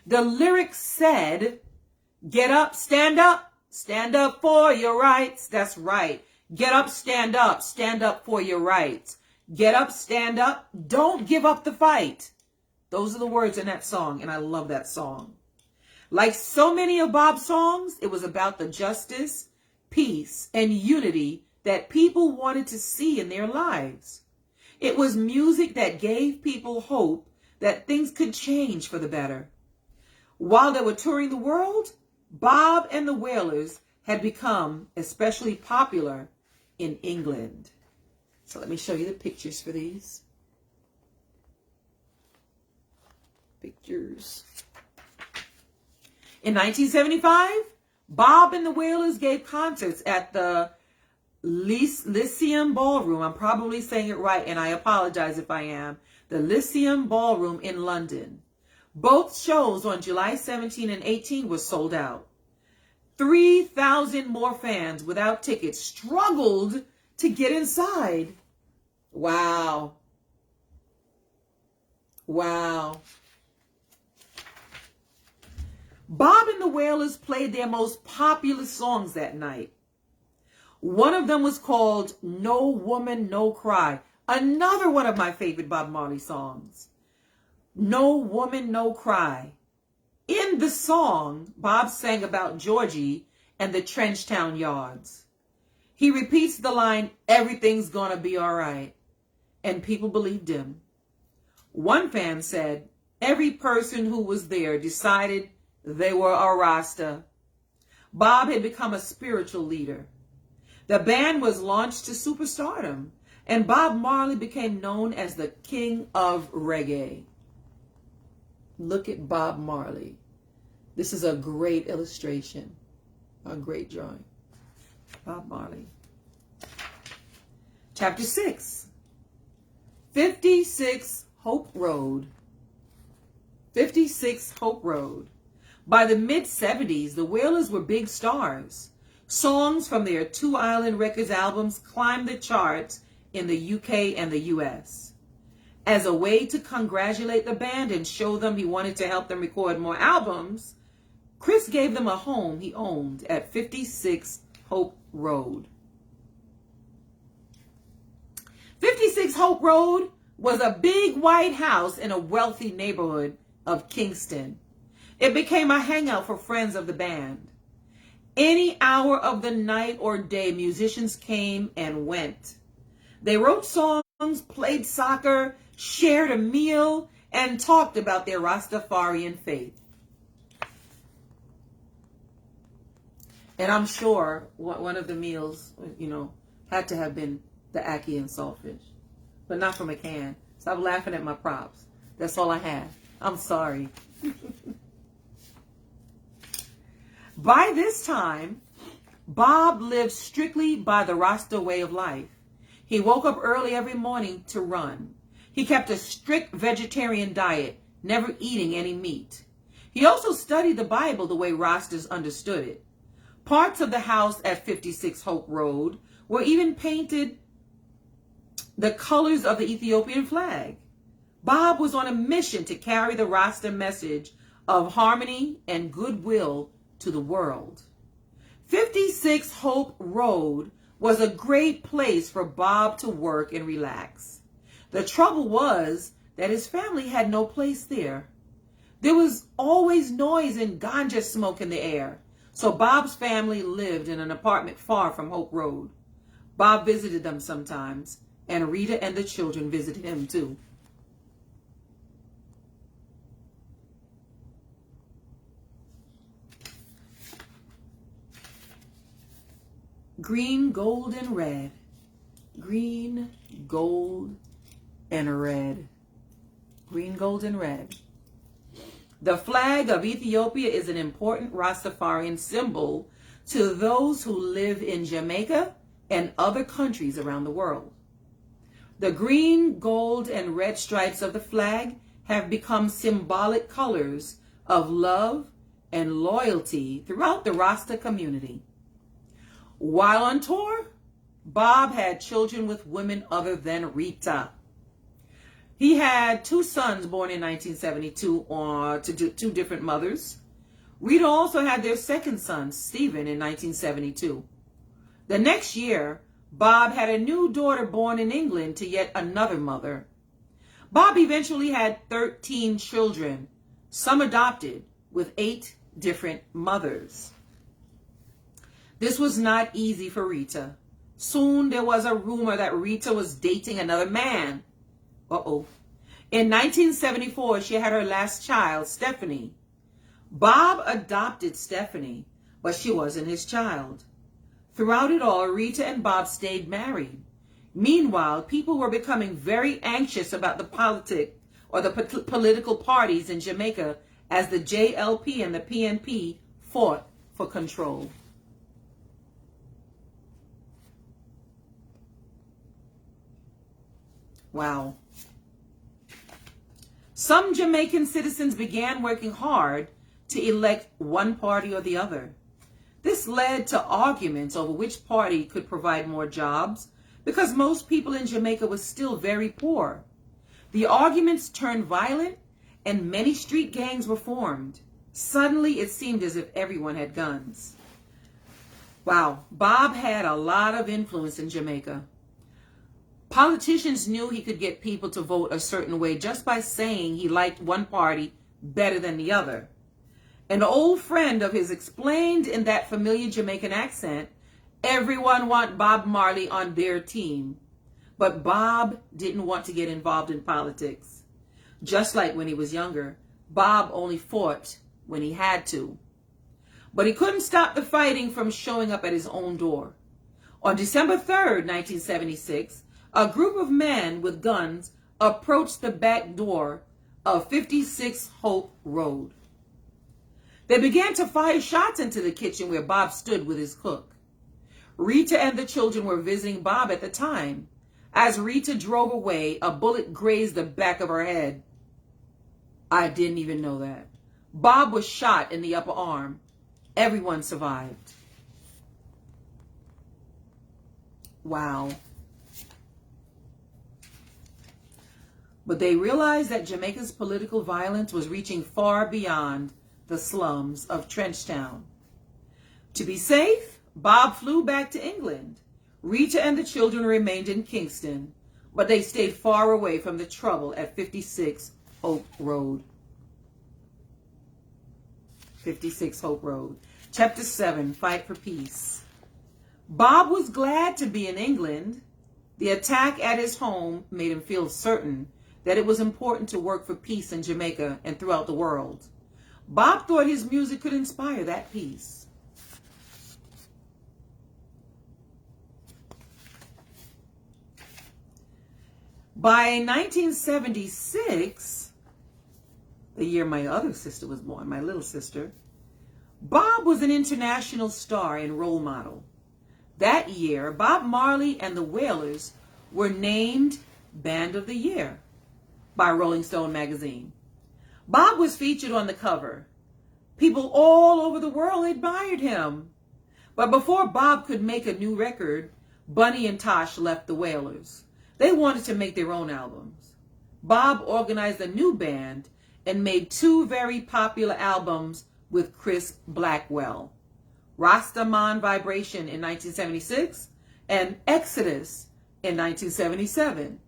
The lyrics said, "Get up, stand up for your rights." That's right. Get up, stand up for your rights. Get up, stand up, don't give up the fight. Those are the words in that song, and I love that song. Like so many of Bob's songs, it was about the justice, peace, and unity that people wanted to see in their lives. It was music that gave people hope that things could change for the better. While they were touring the world, Bob and the Wailers had become especially popular in England. So let me show you the pictures for these. Pictures. In 1975, Bob and the Wailers gave concerts at the Lyceum Ballroom. I'm probably saying it right, and I apologize if I am. The Lyceum Ballroom in London. Both shows on July 17 and 18 were sold out. 3,000 more fans without tickets struggled to get inside. Wow. Wow. Bob and the Wailers played their most popular songs that night. One of them was called No Woman, No Cry. Another one of my favorite Bob Marley songs. No Woman, No Cry. In the song, Bob sang about Georgie and the Trenchtown yards. He repeats the line, "Everything's gonna be all right." And people believed him. One fan said, every person who was there decided they were a Rasta. Bob had become a spiritual leader. The band was launched to superstardom, and Bob Marley became known as the King of Reggae. Look at Bob Marley. This is a great illustration, a great drawing. Bob Marley. Chapter 6. 56 Hope Road. 56 Hope Road. By the mid-70s, the Wailers were big stars. Songs from their Two Island Records albums climbed the charts in the UK and the US. As a way to congratulate the band and show them he wanted to help them record more albums, Chris gave them a home he owned at 56 Hope Road. 56 Hope Road was a big white house in a wealthy neighborhood of Kingston. It became a hangout for friends of the band. Any hour of the night or day, musicians came and went. They wrote songs, played soccer, shared a meal, and talked about their Rastafarian faith. And I'm sure one of the meals, had to have been the ackee and saltfish. But not from a can. Stop laughing at my props. That's all I had. I'm sorry. By this time, Bob lived strictly by the Rasta way of life. He woke up early every morning to run. He kept a strict vegetarian diet, never eating any meat. He also studied the Bible the way Rastas understood it. Parts of the house at 56 Hope Road were even painted the colors of the Ethiopian flag. Bob was on a mission to carry the Rasta message of harmony and goodwill to the world. 56 Hope Road was a great place for Bob to work and relax. The trouble was that his family had no place there. There was always noise and ganja smoke in the air, so Bob's family lived in an apartment far from Hope Road. Bob visited them sometimes, and Rita and the children visited him too. Green, gold, and red. Green, gold, and red. Green, gold, and red. The flag of Ethiopia is an important Rastafarian symbol to those who live in Jamaica and other countries around the world. The green, gold, and red stripes of the flag have become symbolic colors of love and loyalty throughout the Rasta community. While on tour, Bob had children with women other than Rita. He had two sons born in 1972 to two different mothers. Rita also had their second son, Stephen, in 1972. The next year, Bob had a new daughter born in England to yet another mother. Bob eventually had 13 children, some adopted, with 8 different mothers. This was not easy for Rita. Soon there was a rumor that Rita was dating another man. Uh-oh. In 1974, she had her last child, Stephanie. Bob adopted Stephanie, but she wasn't his child. Throughout it all, Rita and Bob stayed married. Meanwhile, people were becoming very anxious about the political parties in Jamaica as the JLP and the PNP fought for control. Wow. Some Jamaican citizens began working hard to elect one party or the other. This led to arguments over which party could provide more jobs because most people in Jamaica were still very poor. The arguments turned violent and many street gangs were formed. Suddenly, it seemed as if everyone had guns. Wow, Bob had a lot of influence in Jamaica. Politicians knew he could get people to vote a certain way just by saying he liked one party better than the other. An old friend of his explained in that familiar Jamaican accent, everyone want Bob Marley on their team. But Bob didn't want to get involved in politics. Just like when he was younger, Bob only fought when he had to. But he couldn't stop the fighting from showing up at his own door. On December 3rd, 1976, a group of men with guns approached the back door of 56 Hope Road. They began to fire shots into the kitchen where Bob stood with his cook. Rita and the children were visiting Bob at the time. As Rita drove away, a bullet grazed the back of her head. I didn't even know that. Bob was shot in the upper arm. Everyone survived. Wow. But they realized that Jamaica's political violence was reaching far beyond the slums of Trenchtown. To be safe, Bob flew back to England. Rita and the children remained in Kingston, but they stayed far away from the trouble at 56 Hope Road. 56 Hope Road. Chapter 7, Fight for Peace. Bob was glad to be in England. The attack at his home made him feel certain that it was important to work for peace in Jamaica and throughout the world. Bob thought his music could inspire that peace. By 1976, the year my other sister was born, my little sister, Bob was an international star and role model. That year, Bob Marley and the Wailers were named Band of the Year by Rolling Stone magazine. Bob was featured on the cover. People all over the world admired him. But before Bob could make a new record, Bunny and Tosh left the Wailers. They wanted to make their own albums. Bob organized a new band and made two very popular albums with Chris Blackwell, Rastaman Vibration in 1976 and Exodus in 1977.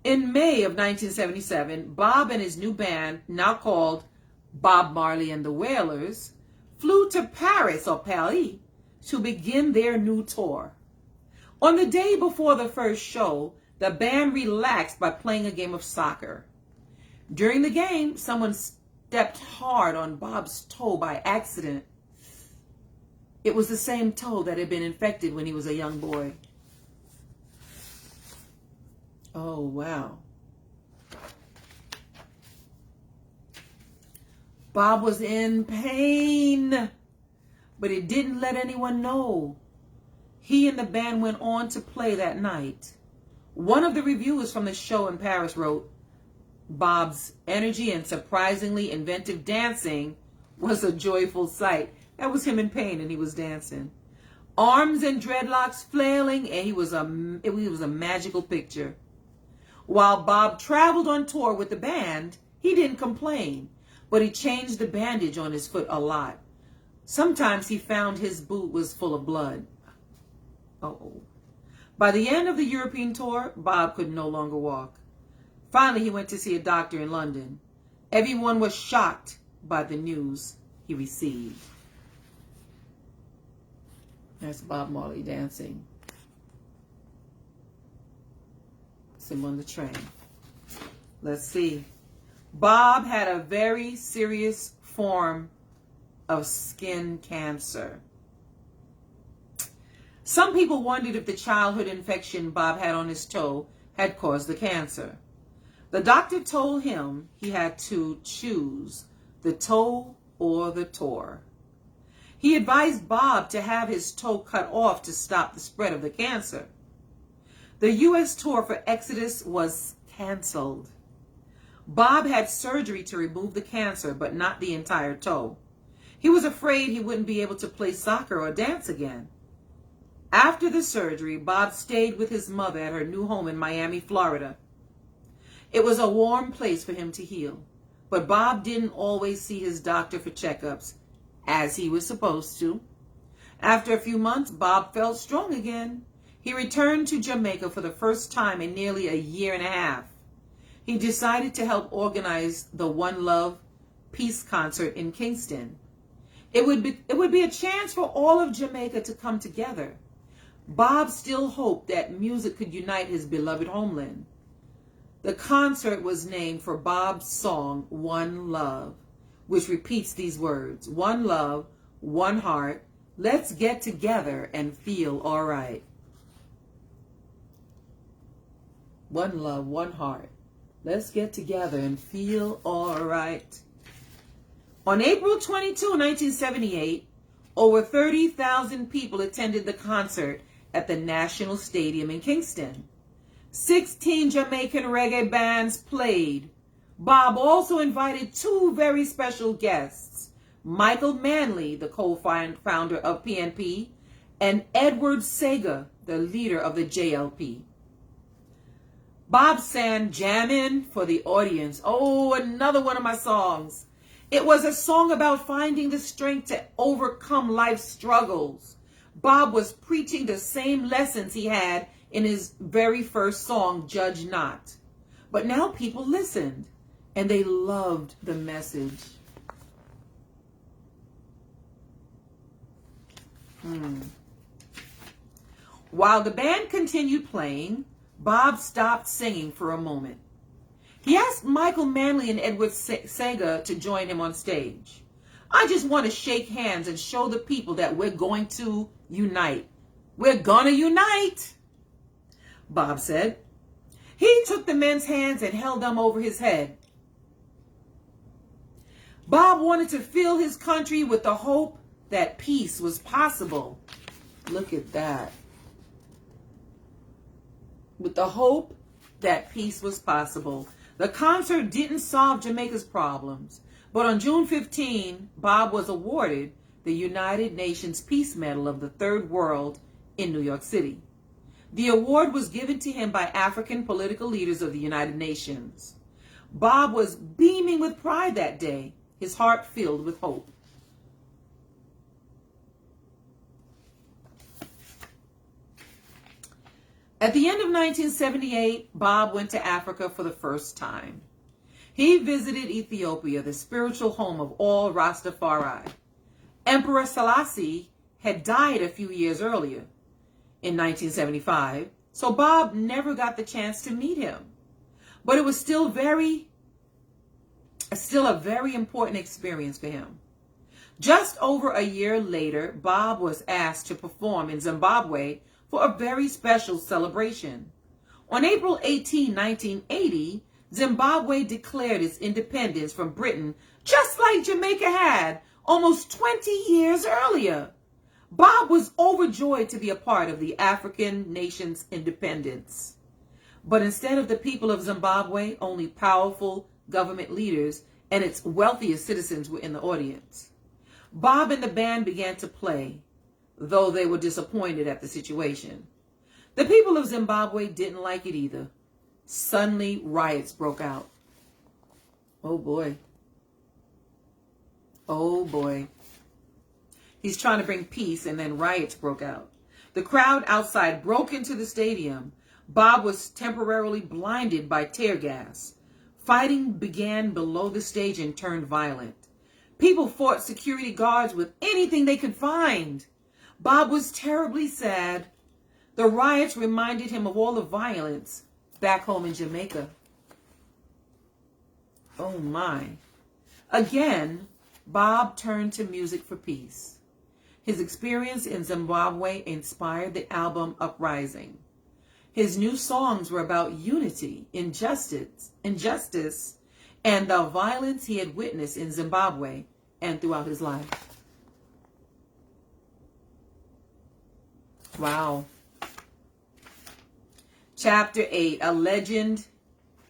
In May of 1977, Bob and his new band, now called Bob Marley and the Wailers, flew to Paris to begin their new tour. On the day before the first show, the band relaxed by playing a game of soccer. During the game, someone stepped hard on Bob's toe by accident. It was the same toe that had been infected when he was a young boy. Oh, wow. Bob was in pain, but he didn't let anyone know. He and the band went on to play that night. One of the reviewers from the show in Paris wrote, Bob's energy and surprisingly inventive dancing was a joyful sight. That was him in pain and he was dancing. Arms and dreadlocks flailing, and it was a magical picture. While Bob traveled on tour with the band, he didn't complain, but he changed the bandage on his foot a lot. Sometimes he found his boot was full of blood. Uh-oh. By the end of the European tour, Bob could no longer walk. Finally, he went to see a doctor in London. Everyone was shocked by the news he received. There's Bob Marley dancing. It's him on the train. Let's see. Bob had a very serious form of skin cancer. Some people wondered if the childhood infection Bob had on his toe had caused the cancer. The doctor told him he had to choose the toe or the tour. He advised Bob to have his toe cut off to stop the spread of the cancer. The U.S. tour for Exodus was canceled. Bob had surgery to remove the cancer, but not the entire toe. He was afraid he wouldn't be able to play soccer or dance again. After the surgery, Bob stayed with his mother at her new home in Miami, Florida. It was a warm place for him to heal, but Bob didn't always see his doctor for checkups, as he was supposed to. After a few months, Bob felt strong again. He returned to Jamaica for the first time in nearly a year and a half. He decided to help organize the One Love Peace concert in Kingston. It would be a chance for all of Jamaica to come together. Bob still hoped that music could unite his beloved homeland. The concert was named for Bob's song, One Love, which repeats these words: one love, one heart, let's get together and feel all right. One love, one heart, let's get together and feel all right. On April 22, 1978, over 30,000 people attended the concert at the National Stadium in Kingston. 16 Jamaican reggae bands played. Bob also invited two very special guests, Michael Manley, the co-founder of PNP, and Edward Sega, the leader of the JLP. Bob sang Jammin' for the audience. Oh, another one of my songs. It was a song about finding the strength to overcome life's struggles. Bob was preaching the same lessons he had in his very first song, Judge Not. But now people listened, and they loved the message. While the band continued playing, Bob stopped singing for a moment. He asked Michael Manley and Edward Sega to join him on stage. I just want to shake hands and show the people that we're going to unite. We're gonna unite, Bob said. He took the men's hands and held them over his head. Bob wanted to fill his country with the hope that peace was possible. Look at that. With the hope that peace was possible. The concert didn't solve Jamaica's problems, but on June 15, Bob was awarded the United Nations Peace Medal of the Third World in New York City. The award was given to him by African political leaders of the United Nations. Bob was beaming with pride that day, his heart filled with hope. At the end of 1978, Bob went to Africa for the first time. He visited Ethiopia, the spiritual home of all Rastafari. Emperor Selassie had died a few years earlier, in 1975, so Bob never got the chance to meet him. But it was still a very important experience for him. Just over a year later, Bob was asked to perform in Zimbabwe for a very special celebration. On April 18, 1980, Zimbabwe declared its independence from Britain, just like Jamaica had almost 20 years earlier. Bob was overjoyed to be a part of the African nation's independence. But instead of the people of Zimbabwe, only powerful government leaders and its wealthiest citizens were in the audience. Bob and the band began to play, though they were disappointed at the situation. The people of Zimbabwe didn't like it either. Suddenly, riots broke out. Oh boy. Oh boy. He's trying to bring peace, and then riots broke out. The crowd outside broke into the stadium. Bob was temporarily blinded by tear gas. Fighting began below the stage and turned violent. People fought security guards with anything they could find. Bob was terribly sad. The riots reminded him of all the violence back home in Jamaica. Oh my. Again, Bob turned to music for peace. His experience in Zimbabwe inspired the album Uprising. His new songs were about unity, injustice, and the violence he had witnessed in Zimbabwe and throughout his life. Wow. Chapter 8, A Legend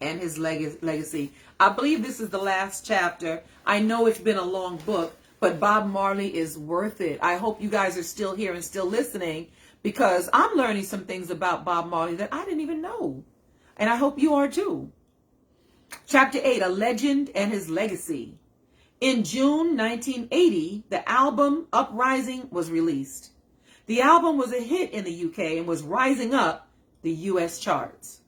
and His Legacy. I believe this is the last chapter. I know it's been a long book, but Bob Marley is worth it. I hope you guys are still here and still listening, because I'm learning some things about Bob Marley that I didn't even know. And I hope you are too. Chapter 8, A Legend and His Legacy. In June 1980, the album Uprising was released. The album was a hit in the UK and was rising up the US charts.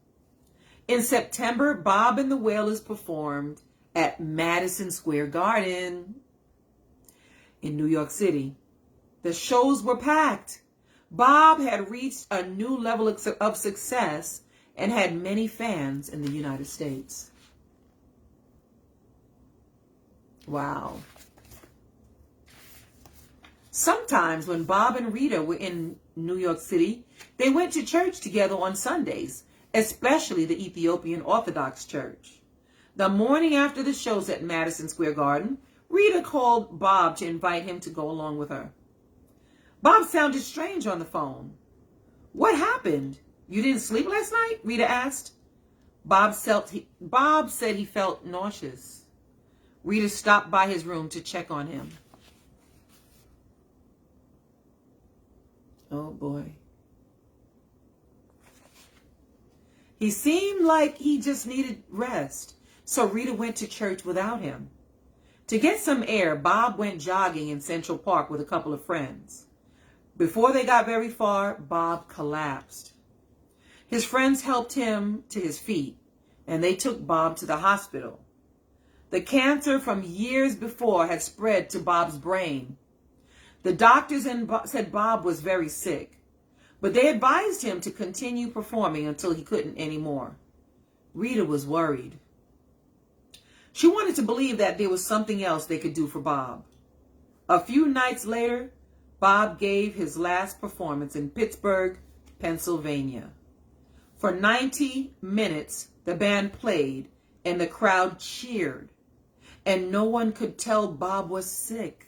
In September, Bob and the Wailers performed at Madison Square Garden in New York City. The shows were packed. Bob had reached a new level of success and had many fans in the United States. Wow. Sometimes when Bob and Rita were in New York City, they went to church together on Sundays, especially the Ethiopian Orthodox Church. The morning after the shows at Madison Square Garden, Rita called Bob to invite him to go along with her. Bob sounded strange on the phone. What happened? You didn't sleep last night? Rita asked. Bob said he felt nauseous. Rita stopped by his room to check on him. Oh, boy. He seemed like he just needed rest, so Rita went to church without him. To get some air, Bob went jogging in Central Park with a couple of friends. Before they got very far, Bob collapsed. His friends helped him to his feet, and they took Bob to the hospital. The cancer from years before had spread to Bob's brain. The doctors said Bob was very sick, but they advised him to continue performing until he couldn't anymore. Rita was worried. She wanted to believe that there was something else they could do for Bob. A few nights later, Bob gave his last performance in Pittsburgh, Pennsylvania. For 90 minutes, the band played and the crowd cheered, and no one could tell Bob was sick.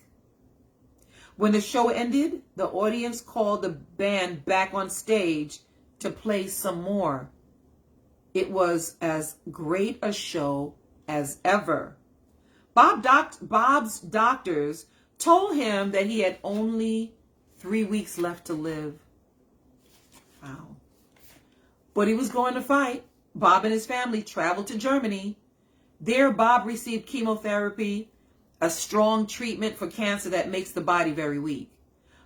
When the show ended, the audience called the band back on stage to play some more. It was as great a show as ever. Bob's doctors told him that he had only 3 weeks left to live. Wow. But he was going to fight. Bob and his family traveled to Germany. There, Bob received chemotherapy, a strong treatment for cancer that makes the body very weak.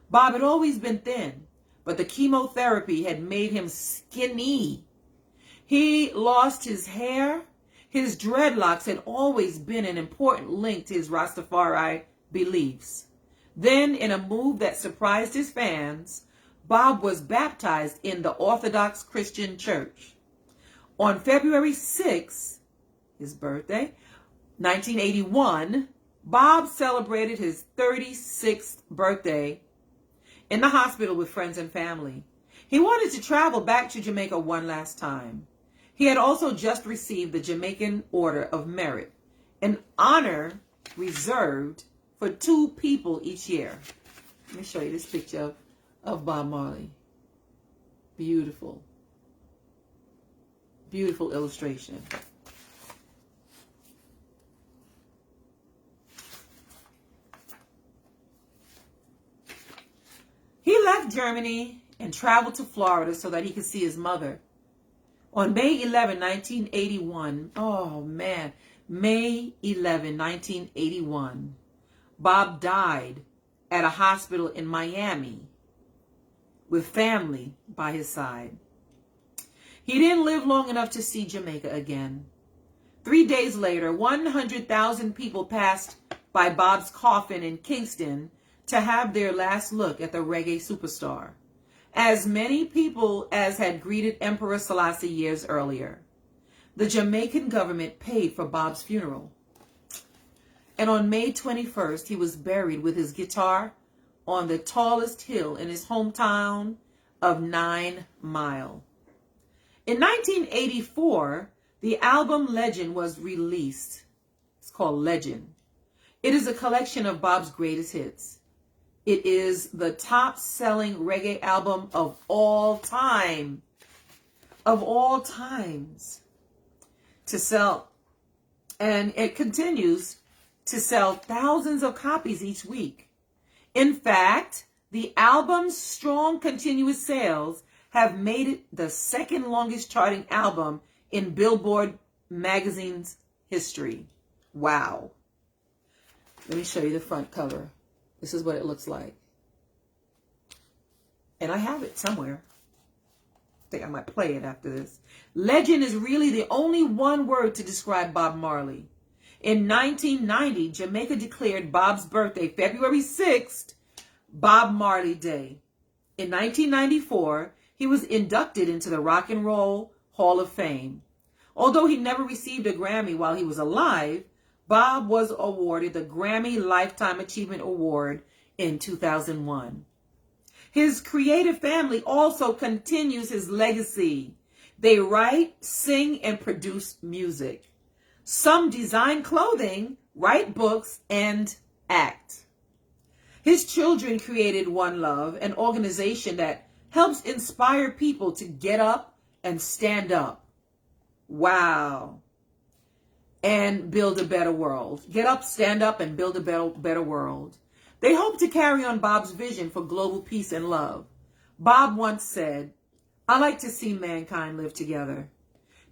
Bob had always been thin, but the chemotherapy had made him skinny. He lost his hair. His dreadlocks had always been an important link to his Rastafari beliefs. Then, in a move that surprised his fans, Bob was baptized in the Orthodox Christian Church. On February 6th, his birthday, 1981, Bob celebrated his 36th birthday in the hospital with friends and family. He wanted to travel back to Jamaica one last time. He had also just received the Jamaican Order of Merit, an honor reserved for 2 people each year. Let me show you this picture of Bob Marley. Beautiful. Beautiful illustration. He left Germany and traveled to Florida so that he could see his mother. On May 11, 1981, May 11, 1981, Bob died at a hospital in Miami with family by his side. He didn't live long enough to see Jamaica again. 3 days later, 100,000 people passed by Bob's coffin in Kingston to have their last look at the reggae superstar. As many people as had greeted Emperor Selassie years earlier. The Jamaican government paid for Bob's funeral. And on May 21st, he was buried with his guitar on the tallest hill in his hometown of 9 Mile. In 1984, the album Legend was released. It's called Legend. It is a collection of Bob's greatest hits. It is the top-selling reggae album of all time. Of all times. To sell. And it continues to sell thousands of copies each week. In fact, the album's strong continuous sales have made it the second longest charting album in Billboard magazine's history. Wow. Let me show you the front cover. This is what it looks like. And I have it somewhere. I think I might play it after this. Legend is really the only one word to describe Bob Marley. In 1990, Jamaica declared Bob's birthday, February 6th, Bob Marley Day. In 1994, he was inducted into the Rock and Roll Hall of Fame. Although he never received a Grammy while he was alive, Bob was awarded the Grammy Lifetime Achievement Award in 2001. His creative family also continues his legacy. They write, sing, and produce music. Some design clothing, write books, and act. His children created One Love, an organization that helps inspire people to get up and stand up. Wow. And build a better world. Get up, stand up, and build a better world. They hope to carry on Bob's vision for global peace and love. Bob once said, "I like to see mankind live together."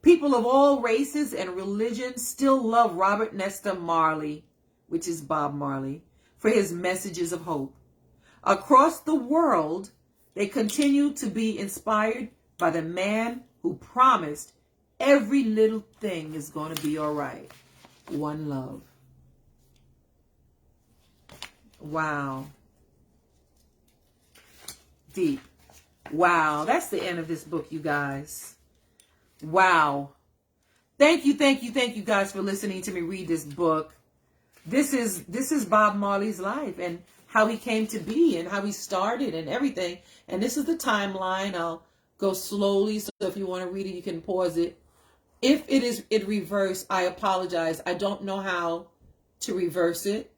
People of all races and religions still love Robert Nesta Marley, which is Bob Marley, for his messages of hope. Across the world, they continue to be inspired by the man who promised every little thing is going to be all right. One love. Wow. Deep. Wow. That's the end of this book, you guys. Wow. Thank you guys for listening to me read this book. This is Bob Marley's life and how he came to be and how he started and everything. And this is the timeline. I'll go slowly, so if you want to read it, you can pause it. If it is in reverse, I apologize. I don't know how to reverse it.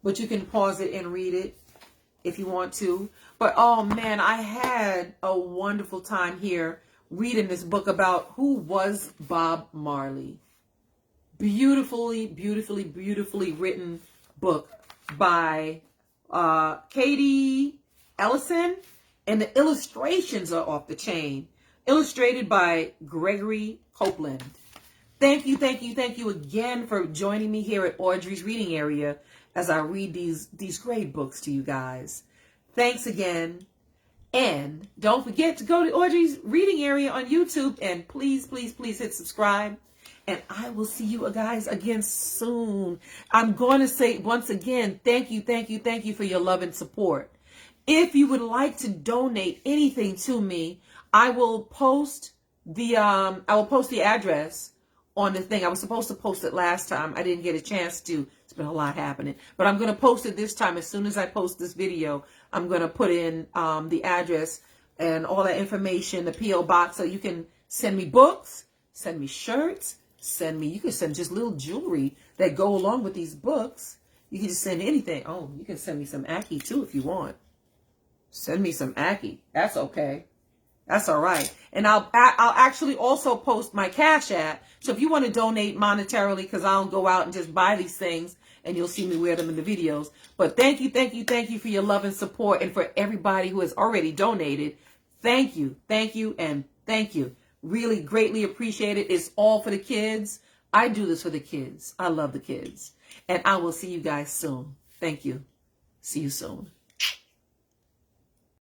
But you can pause it and read it if you want to. But oh man, I had a wonderful time here reading this book about who was Bob Marley. Beautifully written book by Katie Ellison, and the illustrations are off the chain. Illustrated by Gregory Copeland. Thank you again for joining me here at Audrey's Reading Area as I read these great books to you guys. Thanks again. And don't forget to go to Audrey's Reading Area on YouTube and please hit subscribe. And I will see you guys again soon. I'm going to say once again, thank you for your love and support. If you would like to donate anything to me, I will post the address on the thing. I was supposed to post it last time. I didn't get a chance to. It's been a lot happening. But I'm going to post it this time. As soon as I post this video, I'm going to put in the address and all that information, the P.O. box, so you can send me books, send me shirts, you can send just little jewelry that go along with these books. You can just send anything. Oh, you can send me some Aki too if you want. Send me some Aki. That's okay. That's all right. And I'll actually also post my Cash App. So if you want to donate monetarily, because I'll go out and just buy these things and you'll see me wear them in the videos. But thank you for your love and support. And for everybody who has already donated, thank you, and thank you. Really greatly appreciate it. It's all for the kids. I do this for the kids. I love the kids. And I will see you guys soon. Thank you. See you soon.